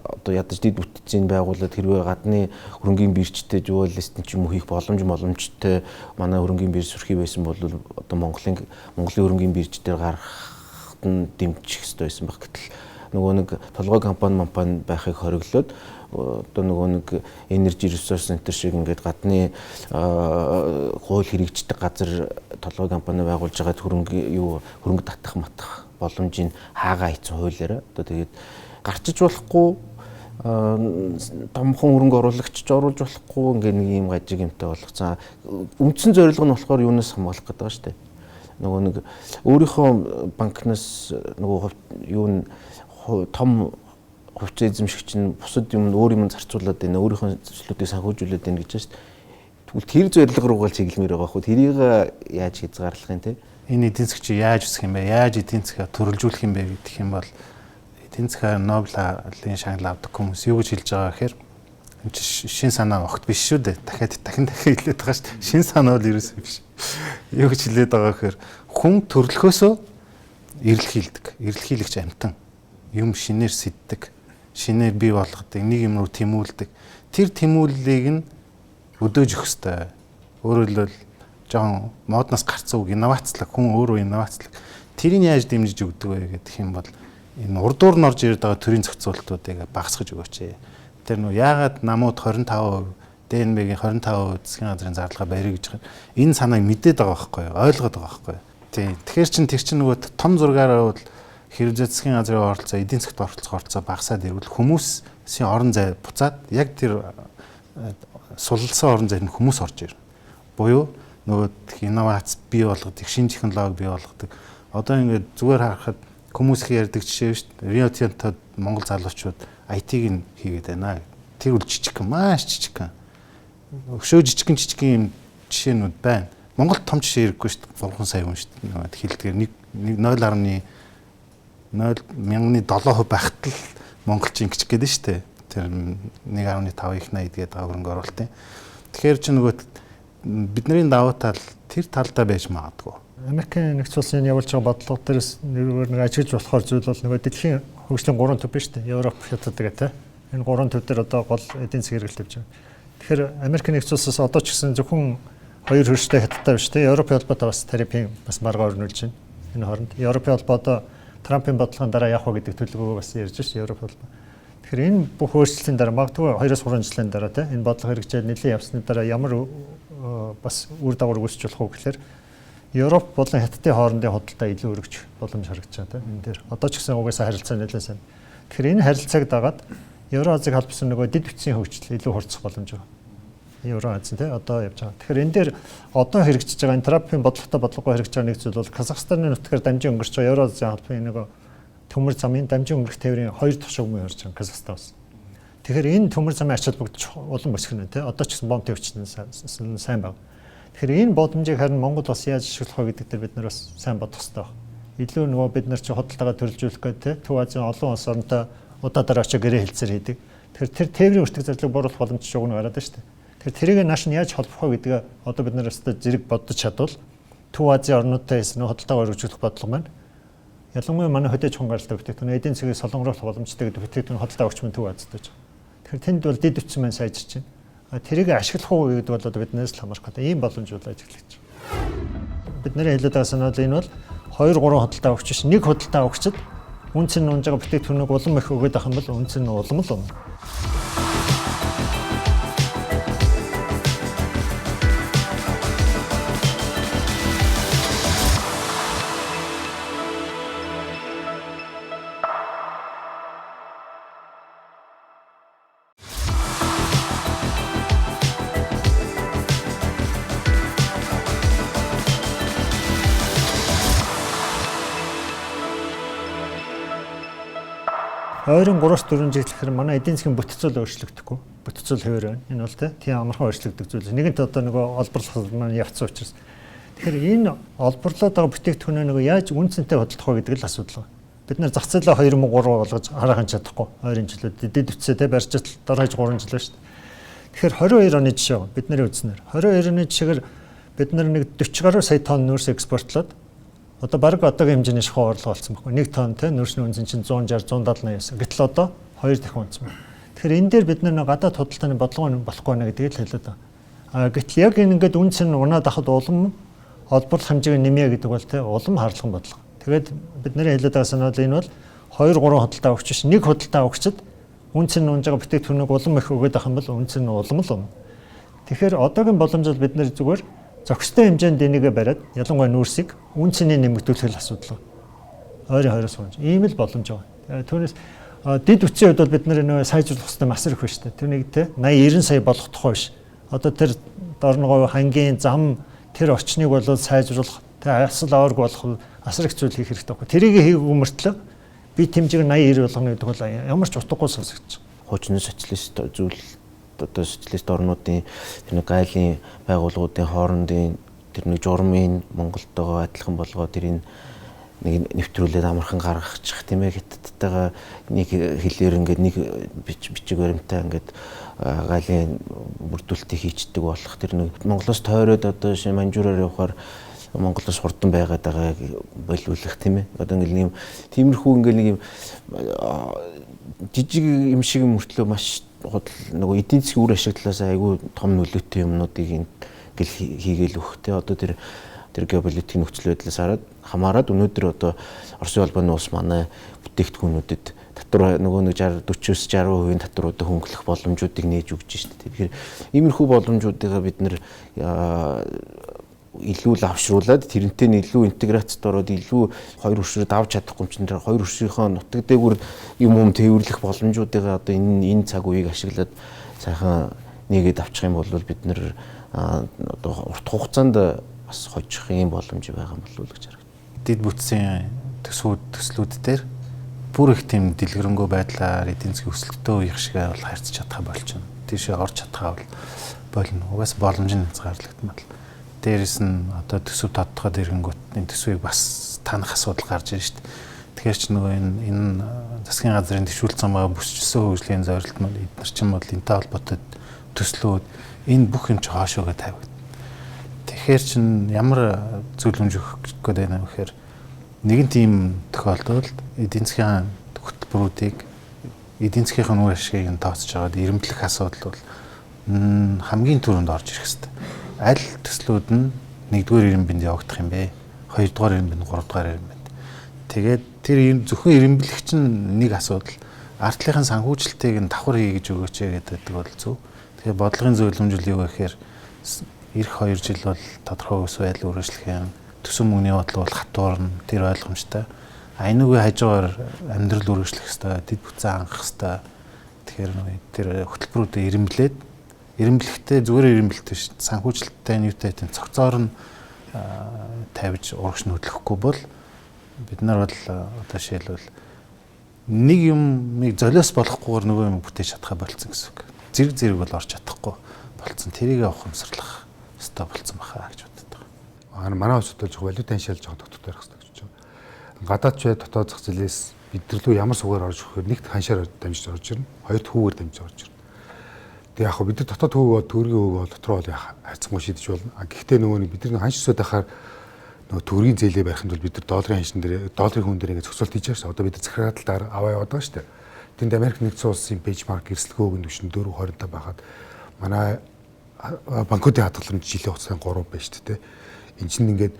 Speaker 4: одоо ядаж дид бүтцийн байгууллага хэрвээ гадны хөрөнгөний биржтэй dual listing ч юм уу хийх боломжтой манай хөрөнгөний бирж сүрхий байсан бол одоо Монголын хөрөнгөний бирж дээр гарахт нь дэмжих хэрэгтэй байсан баг. Гэтэл нөгөө нэг толгой компани байхыг хориглоод одоо нөгөө нэг energy resource center шиг ингээд гадны хууль хэрэгждэг газар толгой компани байгуулж байгаа хөрөнгө татах матах боломжийг хаагаа хийсэн хуулиараа одоо тэгээд гарчиж болохгүй томхон хөрөнгө оруулагч оруулж болохгүй ингээд нэг юм гажиг юмтай болгоцсон. Үндсэн зорилго нь болохоор юунаас хамгаалах гэдэг байгаа шүү дээ. Нөгөө нэг өөрийнхөө банкнаас нөгөө юу том хувьцаа эзэмшигч нь бусад юм өөр юм зарцуулаад байна. Өөрийнхөө төслүүдийг санхүүжүүлээд байна гэж байна шүү дээ. Тэгвэл тэр зорилго руугаа чиглэмээр байгаа хөө тэрийг яаж хязгаарлах юм те?
Speaker 2: Энэ эдийн засгийг яаж үсэх юм бэ? Яаж эдийн засгаа төрөлжүүлэх юм бэ гэдэг юм бол эдийн засгаа Нобелийн шагнал авдаг хүмүүс юу гэж хэлж байгаа гэхээр шин санаа огт биш шүү дээ. Дахин хэлээд байгаа шүү дээ. Шин санаа бол ерөөсөө биш. Юу гэж хэлээд байгаа гэхээр хүн төрөлхөөсөө эрэлхийлэгч амтан юм шинээр сэтдэг, шинээр бий болгодог, нэг юм руу тэмүүлдэг. Тэр тэмүүллийг нь өдөөж өгөх ёстой. Өөрөөр хэлбэл жоон модноос гарцсан үг инновацлаг, хүн өөрөө инновацлаг. Тэрийг яаж дэмжиж өгдөг вэ гэдэг юм бол энэ урдуур нь орж ирээд байгаа төрийн зохицуултуудыг багасгаж өгөөч. Тэр нөө яагаад намууд 25%, ДНБ-гийн 25% засгийн газрын зардалгаа барья гэж байгаа. Энэ санааг мэдээд байгаа байхгүй юу? Ойлгоод байгаа байхгүй юу? Тийм. Тэгэхээр тэр чинь нөгөө том зургаараа бол хэрэг засгийн газрын оролцоо, эдийн засгт оролцоо багасаад ирвэл хүмүүсийн орон зай буцаад яг тэр суллсан орон зайд хүмүүс орж ирнэ. Буюу нөгөө инновац бий болгодог, шинэ технологи бий болгодог. Одоо ингээд зүгээр харахад хүмүүсийн ярьдаг жишээ шүү дээ. Рио Тинтод Монгол залуучууд IT-г нь хийгээд байна. Тэр үл жижигхэн, маш жижигхэн. Өшөө жижигхэн юм жишээнүүд байна. Монгол том жишээ хэрэггүй шүү дээ. 3 сая хүн шүү дээ. Хэлдгээр 0.07% байхад л монголчин гिच гэдэг шүү дээ. Тэр 1.5 их 80 гэдэг хөрөнгө оруулалтын. Тэгэхээр чи нөгөө бидний давуу тал тэр талдаа байж магадгүй.
Speaker 1: Америкийн нэгдсэн улсын явуулж байгаа бодлого дээрээс нэг ажиглаж болохоор зүйл бол нөгөө дэлхийн хөгжлийн 3 төв биш үү? Европ, Хятад гэдэг те. Энэ 3 төв дээр одоо гол эдийн засаг хэрэглэж байгаа. Тэгэхээр Америкийн нэгдсэн улсаас одоо ч гэсэн зөвхөн хоёр хөрштэй Хятадтай биш те. Европын холбоотой бас тарифын бас маргаа өрнүүлж байна. Энэ хооронд Европын холбоотой Трампын бодлогын дараа явах вэ гэдэг төлөвлөгөө бас ярьж байна Европ холбоо. Тэгэхээр энэ бүх өөрчлөлтийн дараа магадгүй 2-3 жилийн дараа те энэ бодлого хэрэгжээд нэлээд явсны дараа ямар бас үр дагавар үүсч болох вэ гэхээр Европ болон Хятадын хоорондын худалдаа илүү өргөж боломж харагдаж байгаа тийм. Энэ дээр одоо ч гэсэн угаасаа харилцаа нэлээд сайн. Тэгэхээр энэ харилцааг дагаад Евразийг халбсан нөгөө дид бүтцийн хөгжил илүү хурцах боломж байгаа. Евразийн тийм одоо явж байгаа. Тэгэхээр энэ дээр одоо хэрэгжиж байгаа энэ Трампын бодлоготой бодлогогүй хэрэгжиж байгаа нэг зүйл бол Казахстаны нутгаар дамжин өнгөрч байгаа Евразийн халбын нөгөө төмөр замын дамжин өнгөрөх тээврийн 2 дахь шугамыг орж байгаа Казахстанаас. Тэгэхээр энэ төмөр замын ач холбогдол улам босгох нь тийм. Одоо ч гэсэн бомб төвчнээ сайн байна. Тэгэхээр энэ боломжийг харин Монгол бас яаж ашиглах вэ гэдэг дээр бид нар бас сайн бодох хэрэгтэй байна. Илүү нөгөө бид нар чи худалдаагаа төрөлжүүлэх гэдэг Төв Азийн олон улс оронтой удаагаар очиж гэрээ хэлцээр хийдэг. Тэгэхээр тэр тээврийн өртөг зардлыг бууруулах боломж ч уг нь гараад байна шүү дээ. Тэгэхээр тэрийг нааш нь яаж холбох вэ гэдгээ одоо бид нар өстой зэрэг бодож чадвал Төв Азийн орнуудтай хийсэн худалдаагаа өргөжүүлэх бодлого маань ялангуяа манай хөдөөж хунгаарлалтай бүтээгдэхүүн эдийн засгийг солонгоруулах боломжтой гэдэг бүтээгдэхүүн худалдаа өгч мөн Төв Азид байж байгаа. Тэгэхээр тэнд бол дид үтсэн маань сайжирч байна. Тэрийг ашиглах уу гэдэг бол одоо биднээс л хамаарх гэдэг ийм боломж бол ажиглаж байна. Бидний хэлээд байгаа санаа бол энэ бол 2-3 худалдаа өгч биш нэг худалдаа өгчөд үнц нь унж байгаа бүтээгдэхүүнийг улам их өгöd ах юм бол үнц нь улам л өмнө. Ойрын 3-4 жил гэхээр манай эдийн засгийн бүтцэл өөрчлөгдөхгүй. Бүтцэл хэвээр байна. Энэ бол тийм амархан өөрчлөгдөх зүйл. Нэгэнт одоо нөгөө олборлох маань явцсан учраас. Тэгэхээр энэ олборлоод байгаа бүтээгдэхүүнээ нөгөө яаж үнцэнтэй хөдөлгөх вэ гэдэг л асуудал байна. Бид нар зах зээлээ 2-3 болгож хараахан чадахгүй. Ойрын жилүүд дид үтсээ те барьж дараа 3 жил байна шүү дээ. Тэгэхээр 22 оны жишээ байна. Бидний үзнээр 22 оны жишээгээр бид нэг 40 гаруй сая тонн нүүрс экспортлоод одоо баг одоогийн хэмжээний шахуу орлого болсон байхгүй. 1 тонн те нүүрсний үнэн чинь 160 170 89. Гэтэл одоо 2 дахин унсан байна. Тэгэхээр энэ дээр бид нэг гадаад худалдааны бодлого болохгүй байна гэдгийг л хэлээд байна. Гэтэл яг энэ ингээд үнц нь унаад ахад улам олборлох хэмжээг нэмье гэдэг бол те улам харлах бодлого. Тэгээд бид нэр хэлээд байгаа санаа бол энэ бол 2 3 худалдаа өгч биш нэг худалдаа өгчөд үнц нь унж байгаа бүтээгдэхүүнийг улам их өгöd ах юм бол үнц нь улам л юм. Тэгэхээр одоогийн боломжтой бид нэр зүгээр зохистой хэмжээнд энийгээ бариад ялангуяа нүүрсийг үнцний нэмэгдүүлэх асуудал. Ойрын 20-оос хойш ийм л боломж байгаа. Түүнээс дид үтсийн хувьд бол бид нэр нөө сайжруулах хэрэгтэй маш их байна шүү дээ. Түүнийг те 80 90 сая болох тухай биш. Одоо тэр дорногоо хангийн зам тэр орчныг бол сайжруулах, те асал аварг болох асар их зүйл хийх хэрэгтэй байхгүй. Тэрийг хийгээгүй мөртлөө би тэмжиг 80 90 болгоно гэдэг бол ямар ч утгагүй сонсогдож.
Speaker 4: Хуучин социалист зүйл одоо социалист орнуудын тэр нэг гайлын байгууллагуудын хоорондын тэр нэг журмын Монголтойгоо адилхан болгоо тэрийг нэг нэвтрүүлээд амархан гаргачих тийм ээ хятадтайгаа нэг хэлээр ингээд нэг бичиг баримтаа ингээд гайлын бүрдүүлэлтийг хийчдэг болох тэр нэг Монголоос тойроод одоо шинэ манжуураар явахаар Монголоос хурдан байгаад байгааг болиулах тийм ээ одоо ингээд нэг тиймэрхүү ингээд нэг юм жижиг юм шиг мөртлөө маш нөгөө эдийн засгийн үр ашиглалаас айгүй том нөлөөтэй юмнуудыг ингээл хийгээл өгөхтэй одоо тэр геополитикийн нөхцөл байдлаас хамаарад өнөөдөр одоо Оросын улбаны улс манай бүтээгдэхүүнүүдэд татвар нөгөө нэг 40-40-с 60% татваруудаа хөнгөлөх боломжуудыг нээж өгч шүү дээ. Тэгэхээр иймэрхүү боломжуудыг бид нэр илүү лавшруулад тэрнтэй нь илүү интеграцид ороод илүү хоёр хөршрөд авч чадахгүй юм чинь тэр хоёр хөршийнхөө нутаг дээгүүр юм тээвэрлэх боломжуудыг одоо энэ цаг үеийг ашиглаад сайхан нэгээд авчих юм бол бид нэр одоо урт хугацаанд бас хожих юм боломж байгаа юм болов уу гэж харагдав.
Speaker 2: Дид бүтцийн төслүүд дээр бүр их тийм дэлгэрэнгүй байдлаар эдийн засгийн өсөлтөө үеих шиг бол харьцаж чадхаа болчихно. Тийшээ орж чадхаа бол болно. Угаас боломж нь хязгаарлагдмал. Дээрээс нь одоо төсөв тодтоход ирэнгүүт энэ төсвийг бас танах асуудал гарч ирж шít. Тэгэхээр ч нөгөө энэ засгийн газрын төвшүүлт замгаа бүсчсэн хөгжлийн зорилт маань эдгээр чинь бол энэтэй холбоотой төслүүд энэ бүх юм чи хоошоогоо тавигд. Тэгэхээр чин ямар зөвлөмж өгөх гээд байна вэ гэхээр нэгэн тийм тохиолдолд эдийн засгийн хөтөлбөрүүдийг эдийн засгийн үр ашгийг нь тооцож байгаад эрэмблэх асуудал бол хамгийн түрүүнд орж ирэх хэрэгтэй. Аль төслүүд нь 1-р иргэн бинд явагдах юм бэ? 2-р иргэн бинд, 3-р иргэн бинд. Тэгээд тэр зөвхөн эрэмблэгч нь нэг асуудал. Ардлынхаа санхүүжилтийг нь давхар хийгэж өгөөч гэдэг бол зөв. Тэгэхээр бодлогын зөвлөмжл юу гэхээр эх 2 жил бол тодорхой ус байдал үргэлжлэх юм. Төсөв мөнгөний бодлого бол хатуурна. Тэр ойлгомжтой. Айнугүй хажуугаар амьдрал үргэлжлэх ёстой, дэд бүтцээ хангах ёстой. Тэгэхээр тэр хөтөлбөрүүдэд эрэмблээд эрэмблэхтэй зүгээр эрэмблэлт биш санхүүжилттэй ньютайтын цогцоор нь тавьж урагш нөтлөхгүй бол бид нар бол одоо жишээлбэл нэг юмыг золиос болохгүйгээр нөгөө юм бүтээж чадхаа болцсон гэсэн үг. Зэрэг бол орж чадахгүй болцсон. Тэрийг ухамсарлах ёстой болцсон баха гэж боддог.
Speaker 3: Манай асуудал жоо валютын шалж байгаа дотор байх хэрэгтэй гэж байна. Гадаад ч дотоод зах зээлээс бидрэлөө ямар сугаар орж ирэхээр нэгт ханшаар дамжиж орж ирнэ. Хоёрт хүүгээр дамжиж орж ирнэ. Тэг яг бид дотоод хөвгөө төгрөгийн хөвгөө дотроо бол хайцангуй шийдэж болно. Гэхдээ нөгөө бидний ханш өсөд байхаар нөгөө төгрөгийн зээлээ барихын тулд бид нар долларын ханшин дээр долларын хүн дээр ингэ зөксөлт хийж байгаа шүү. Одоо бид нар захиргааталтаар аваа яваад байгаа шүү дээ. Тэнд Америк нэгдсэн улсын бенчмарк эрсдэлгөөгийн түвшин 4.25 байхад манай банкуудын хадгаламж жилийн хугацаанд 3 байна шүү дээ. Энд чинь ингээд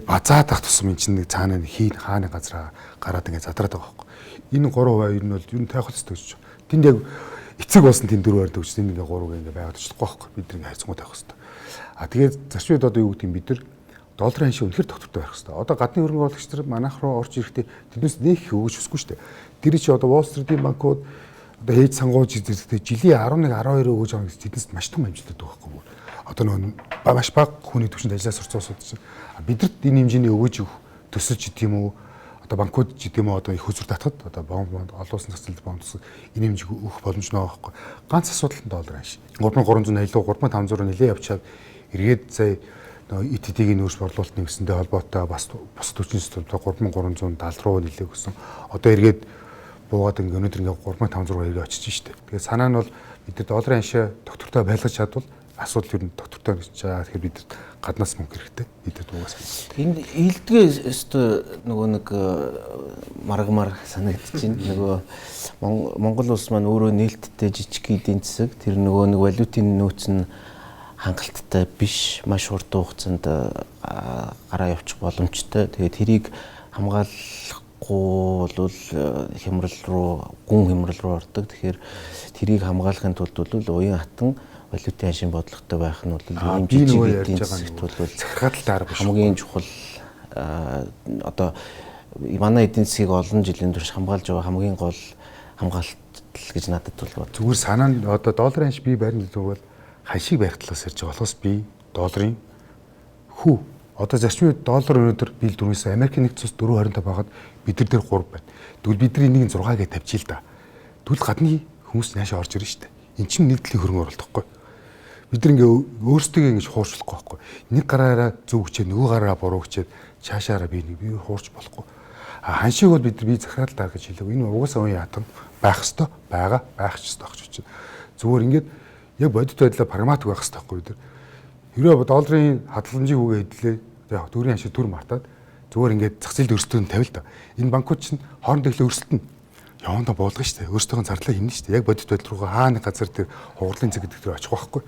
Speaker 3: базаад ах тусам энэ чинь нэг цаана хааны газараа гараад ингээд задраад байгаа байхгүй. Энэ 3% ер нь бол юу тайх хэвчтэй гэж. Тэнд яг эцэг болсон тэнд 4-аар төгс тэнд ингээ 3 ингээ байгаад очихгүй байхгүй бид нэг хайцангуй тавих хэрэгтэй. Тэгээд зарчим үед одоо юу гэдэг юм бид нар долларын ханшийн үнэхээр тогтвортой байх хэрэгтэй. Одоо гадны хөрөнгө оруулагч нар манайх руу орж ирэхдээ тэднээс нэг их өгөөж өсөхгүй шүү дээ. Тэр чинь одоо Wall Street-ийн банкуд одоо хийж сангууж ирэхдээ жилийн 11 12 өгөөж байгаа гэсэн тэднээс маш том амжилттай байгаа байхгүй. Одоо нөгөө маш бага хүний төвшөнд ажиллаж сурцсан улсууд чинь бидэрт энэ хэмжээний өгөөж өгөх төсөлж гэдэг юм уу? Одоо банкуд ч гэдэг юм уу одоо их үзүр татхад одоо бонд олон улсын зохицолд бонд энэ хэмжээг өгөх боломж байгаа байхгүй. Ганц асуудал нь доллар ханш. 3380 3500 нэлээ явчаад эргээд сая ИТТ-ийн нөөц борлуулалт нэгсэндээ холбоотой бас бус 40 3370 руу нэлээ өгсөн. Одоо эргээд буугаад өнөөдөр ингээ 3500 очиж штэ. Тэгээ санаа нь бол бид нар долларын ханшаа доктортой байлгаж чадвал асуудал ер нь доктортой гэж байгаа. Тэгэхээр бид гаднаас мөнгө хэрэгтэй. Бид дуугаас.
Speaker 4: Энд илдгээ өстө нөгөө нэг маргамар санагдчихэв. Нөгөө Монгол улс маань өөрөө нээлттэй жижиг эдийн засаг тэр нөгөө нэг валютын нөөц нь хангалттай биш, маш хурдан хугацаанд гараа явчих боломжтой. Тэгээд тэрийг хамгаалахгүй бол хямрал руу, гүн хямрал руу ордог. Тэгэхээр тэрийг хамгаалахын тулд бол уян хатан валютын ханшийн бодлоготой байх нь бол ийм жижиг эдийн засагт бол
Speaker 3: захиргаалтаар биш
Speaker 4: хамгийн чухал одоо манай эдийн засгийг олон жилийн турш хамгаалж байгаа хамгийн гол хамгаалт гэж надад бол
Speaker 3: зүгээр санаа нь одоо долларын ханш бий барьна гэдэг бол ханшийг барих талаас ярьж байгаа болохоос би долларын хүү одоо зарчмын доллар өнөөдөр бил 4-өөс Америкийн нэгдсэн улс 4.25 байгаад бид нар дээр 3 байна. Тэгвэл бид нар энийг 6 гэж тавьчих л да. Тэгвэл гадны хүмүүс наашаа орж ирнэ шүү дээ. Эн чинь нэг дэлхийн хөрөнгө оруулалт байхгүй. Бид нар ингээ өөрсдөө ингэж хуурчлахгүй байхгүй. Нэг гараараа зөв хүчээ нөгөө гараараа буруу хүчээ цаашаараа би хуурч болохгүй. Ханшийг бол бид нар бие захирал даа гэж хэлэв. Энэ угаасаа үе ятан байх ёстой, байгаа, байх ч ёстой гэж чинь. Зүгээр ингээд яг бодит байдлаа прагматик байх ёстой байхгүй бид нар. Ерөө долларын хадгаламжийн хүүгээ хэдлээ. Яг төгрийн ханшийг төр мартаад зүгээр ингээд зах зээлд өрсөлдөөн тавил та. Энэ банкуд чинь хоорондоо их өрсөлдөн явандаа буулгана шүү дээ. Өөрсдөө зарлаа хийнэ шүү дээ. Яг бодит байдал руугаа хааны газар дээр хугарлын зэг гэдэг дээр очих байхгүй.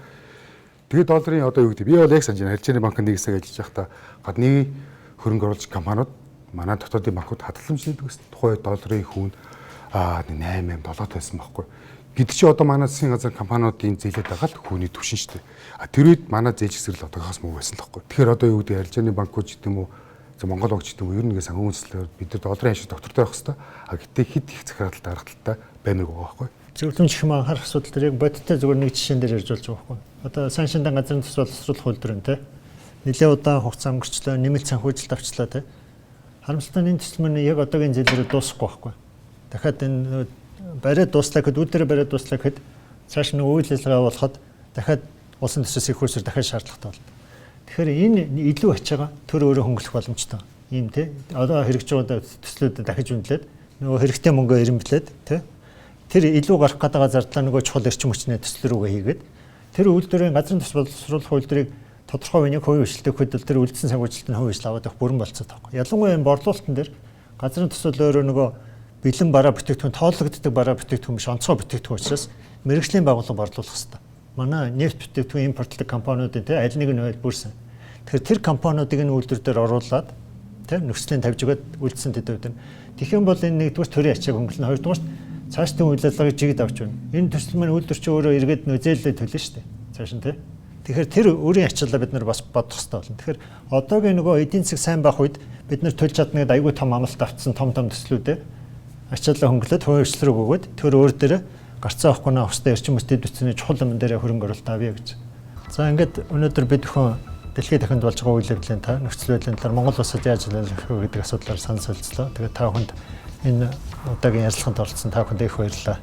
Speaker 3: Тэгээд долларын одоо юу гэдэг би бол яг санаж байна. Аржины банкнд нэг хэсэг ажиллаж байхдаа гадны хөрөнгө оруулагч компаниуд манай дотоодын банкуд хадгаламж хийдэг гэсэн. Тухайн долларын хүүн 8 7 байсан байхгүй. Гэвч чи одоо манай засгийн газар компаниудын зээлээд байгаа л хүүний түвшин шүү дээ. Тэр үед манай зээлч зэрэг одоогоос муу байсан л байхгүй. Тэгэхээр одоо юу гэдэг аржины банкуд ч гэдэм үү Монгол банк ч гэдэм үү ер нь ингээ санхүүжилтээр бид нар долларын ханшийг доктортой байх хэрэгтэй. Гэтээ хэд их захиргаалтай аргатай баймиг байгаа байхгүй.
Speaker 1: Зөвлөмж их анхаарах асуудал дээр яг бодиттой зүгээр нэг жишээн дээр ярьж болж байгаа байхгүй. Одоо саншиндан газрын төсөл боловсруулах үйлдвэрэн те нэлээд удаан хугацаа өнгөрчлөө, нэмэлт санхүүжилт авчлаа те. Харамсалтай энэ төсөл мань яг одоогийн зээлээр дуусахгүй байхгүй. Дахиад энэ бариад дуслаа гэхэд үүдээр бариад дуслаа гэхэд цааш нь үйл ажиллагаа болоход дахиад улсын төсөөс их хөрсөөр дахиад шаардлагатай болно. Тэгэхээр энэ илүү ачаага төр өөрөө хөнгөлөх боломжтой. Ийм те одоо хэрэгж байгаа төслүүдэд дахиж үнэлээд нөгөө хэрэгтэй мөнгөө ирэмблээд те тэр илүү гарах гэдэг зардлаа нөгөө чухал эрчим хүчний төсөл рүүгээ хийгээд тэр үйлдвэрийн газрын төсөл боловсруулах үйлдвэрийг тодорхой үеийн хувийн хвшилтэд хөдөл тэр үлдсэн санхүүжилтийн хувийн хвшил аваад авах бүрэн болцоод байгаа. Ялангуяа энэ борлуулалтын дээр газрын төсөл өөрөө нөгөө бэлэн бараа бүтээгдэхүүн тоологддог бараа бүтээгдэхүүн биш онцгой бүтээгдэхүүн учраас мэрэгжлийн байгууллага борлуулах хэрэгтэй. Манай нефт бүтээгдэхүүн импортлог компаниудын те аль нэг нь бүрсэн. Тэгэхээр тэр компаниудыг энэ үйлдвэр дээр оруулаад те нөхцөлийн тавьж өгöd үлдсэн төдөөд. Тэгэх юм бол энэ нэгдүгээр төрийн ачааг хөнгөлнө. Хоёрдугаар цаашдын үйл ажиллагааг жигд авч байна. Энэ төсөл маань үйлдвэр чи өөрөө эргээд нөөзөөлөлөө төлнө шүү дээ. Цааш нь те. Тэгэхээр тэр өөрийн ачааллаа бид нар бас бодох хэрэгтэй болно. Тэгэхээр одоогийн нөгөө эдийн засаг сайн байх үед бид нар төлж чадна гэдэг айгүй том амлалт авцсан том төслүүдээ ачааллаа хөнгөлөд хувийн хвшил рүү өгөөд тэр өөр дээрээ гарцаа авахгүй наа устай эрчим хүчтэй дэвцэний чухал юм дээр хөрөнгө оруулалт авъя гэж. За ингээд өнөөдөр бид өхөн дэлхийн дахинд болж байгаа үйл явдлын нөхцөл байдлын талаар Монгол улсад яаж нөлөөлөх вэ гэдэг асуудлаар санал солилцлоо. Тэгээд та бүхэнд энэ удаагийн ярилцлаганд оролцсон та бүхэнд их баярлалаа.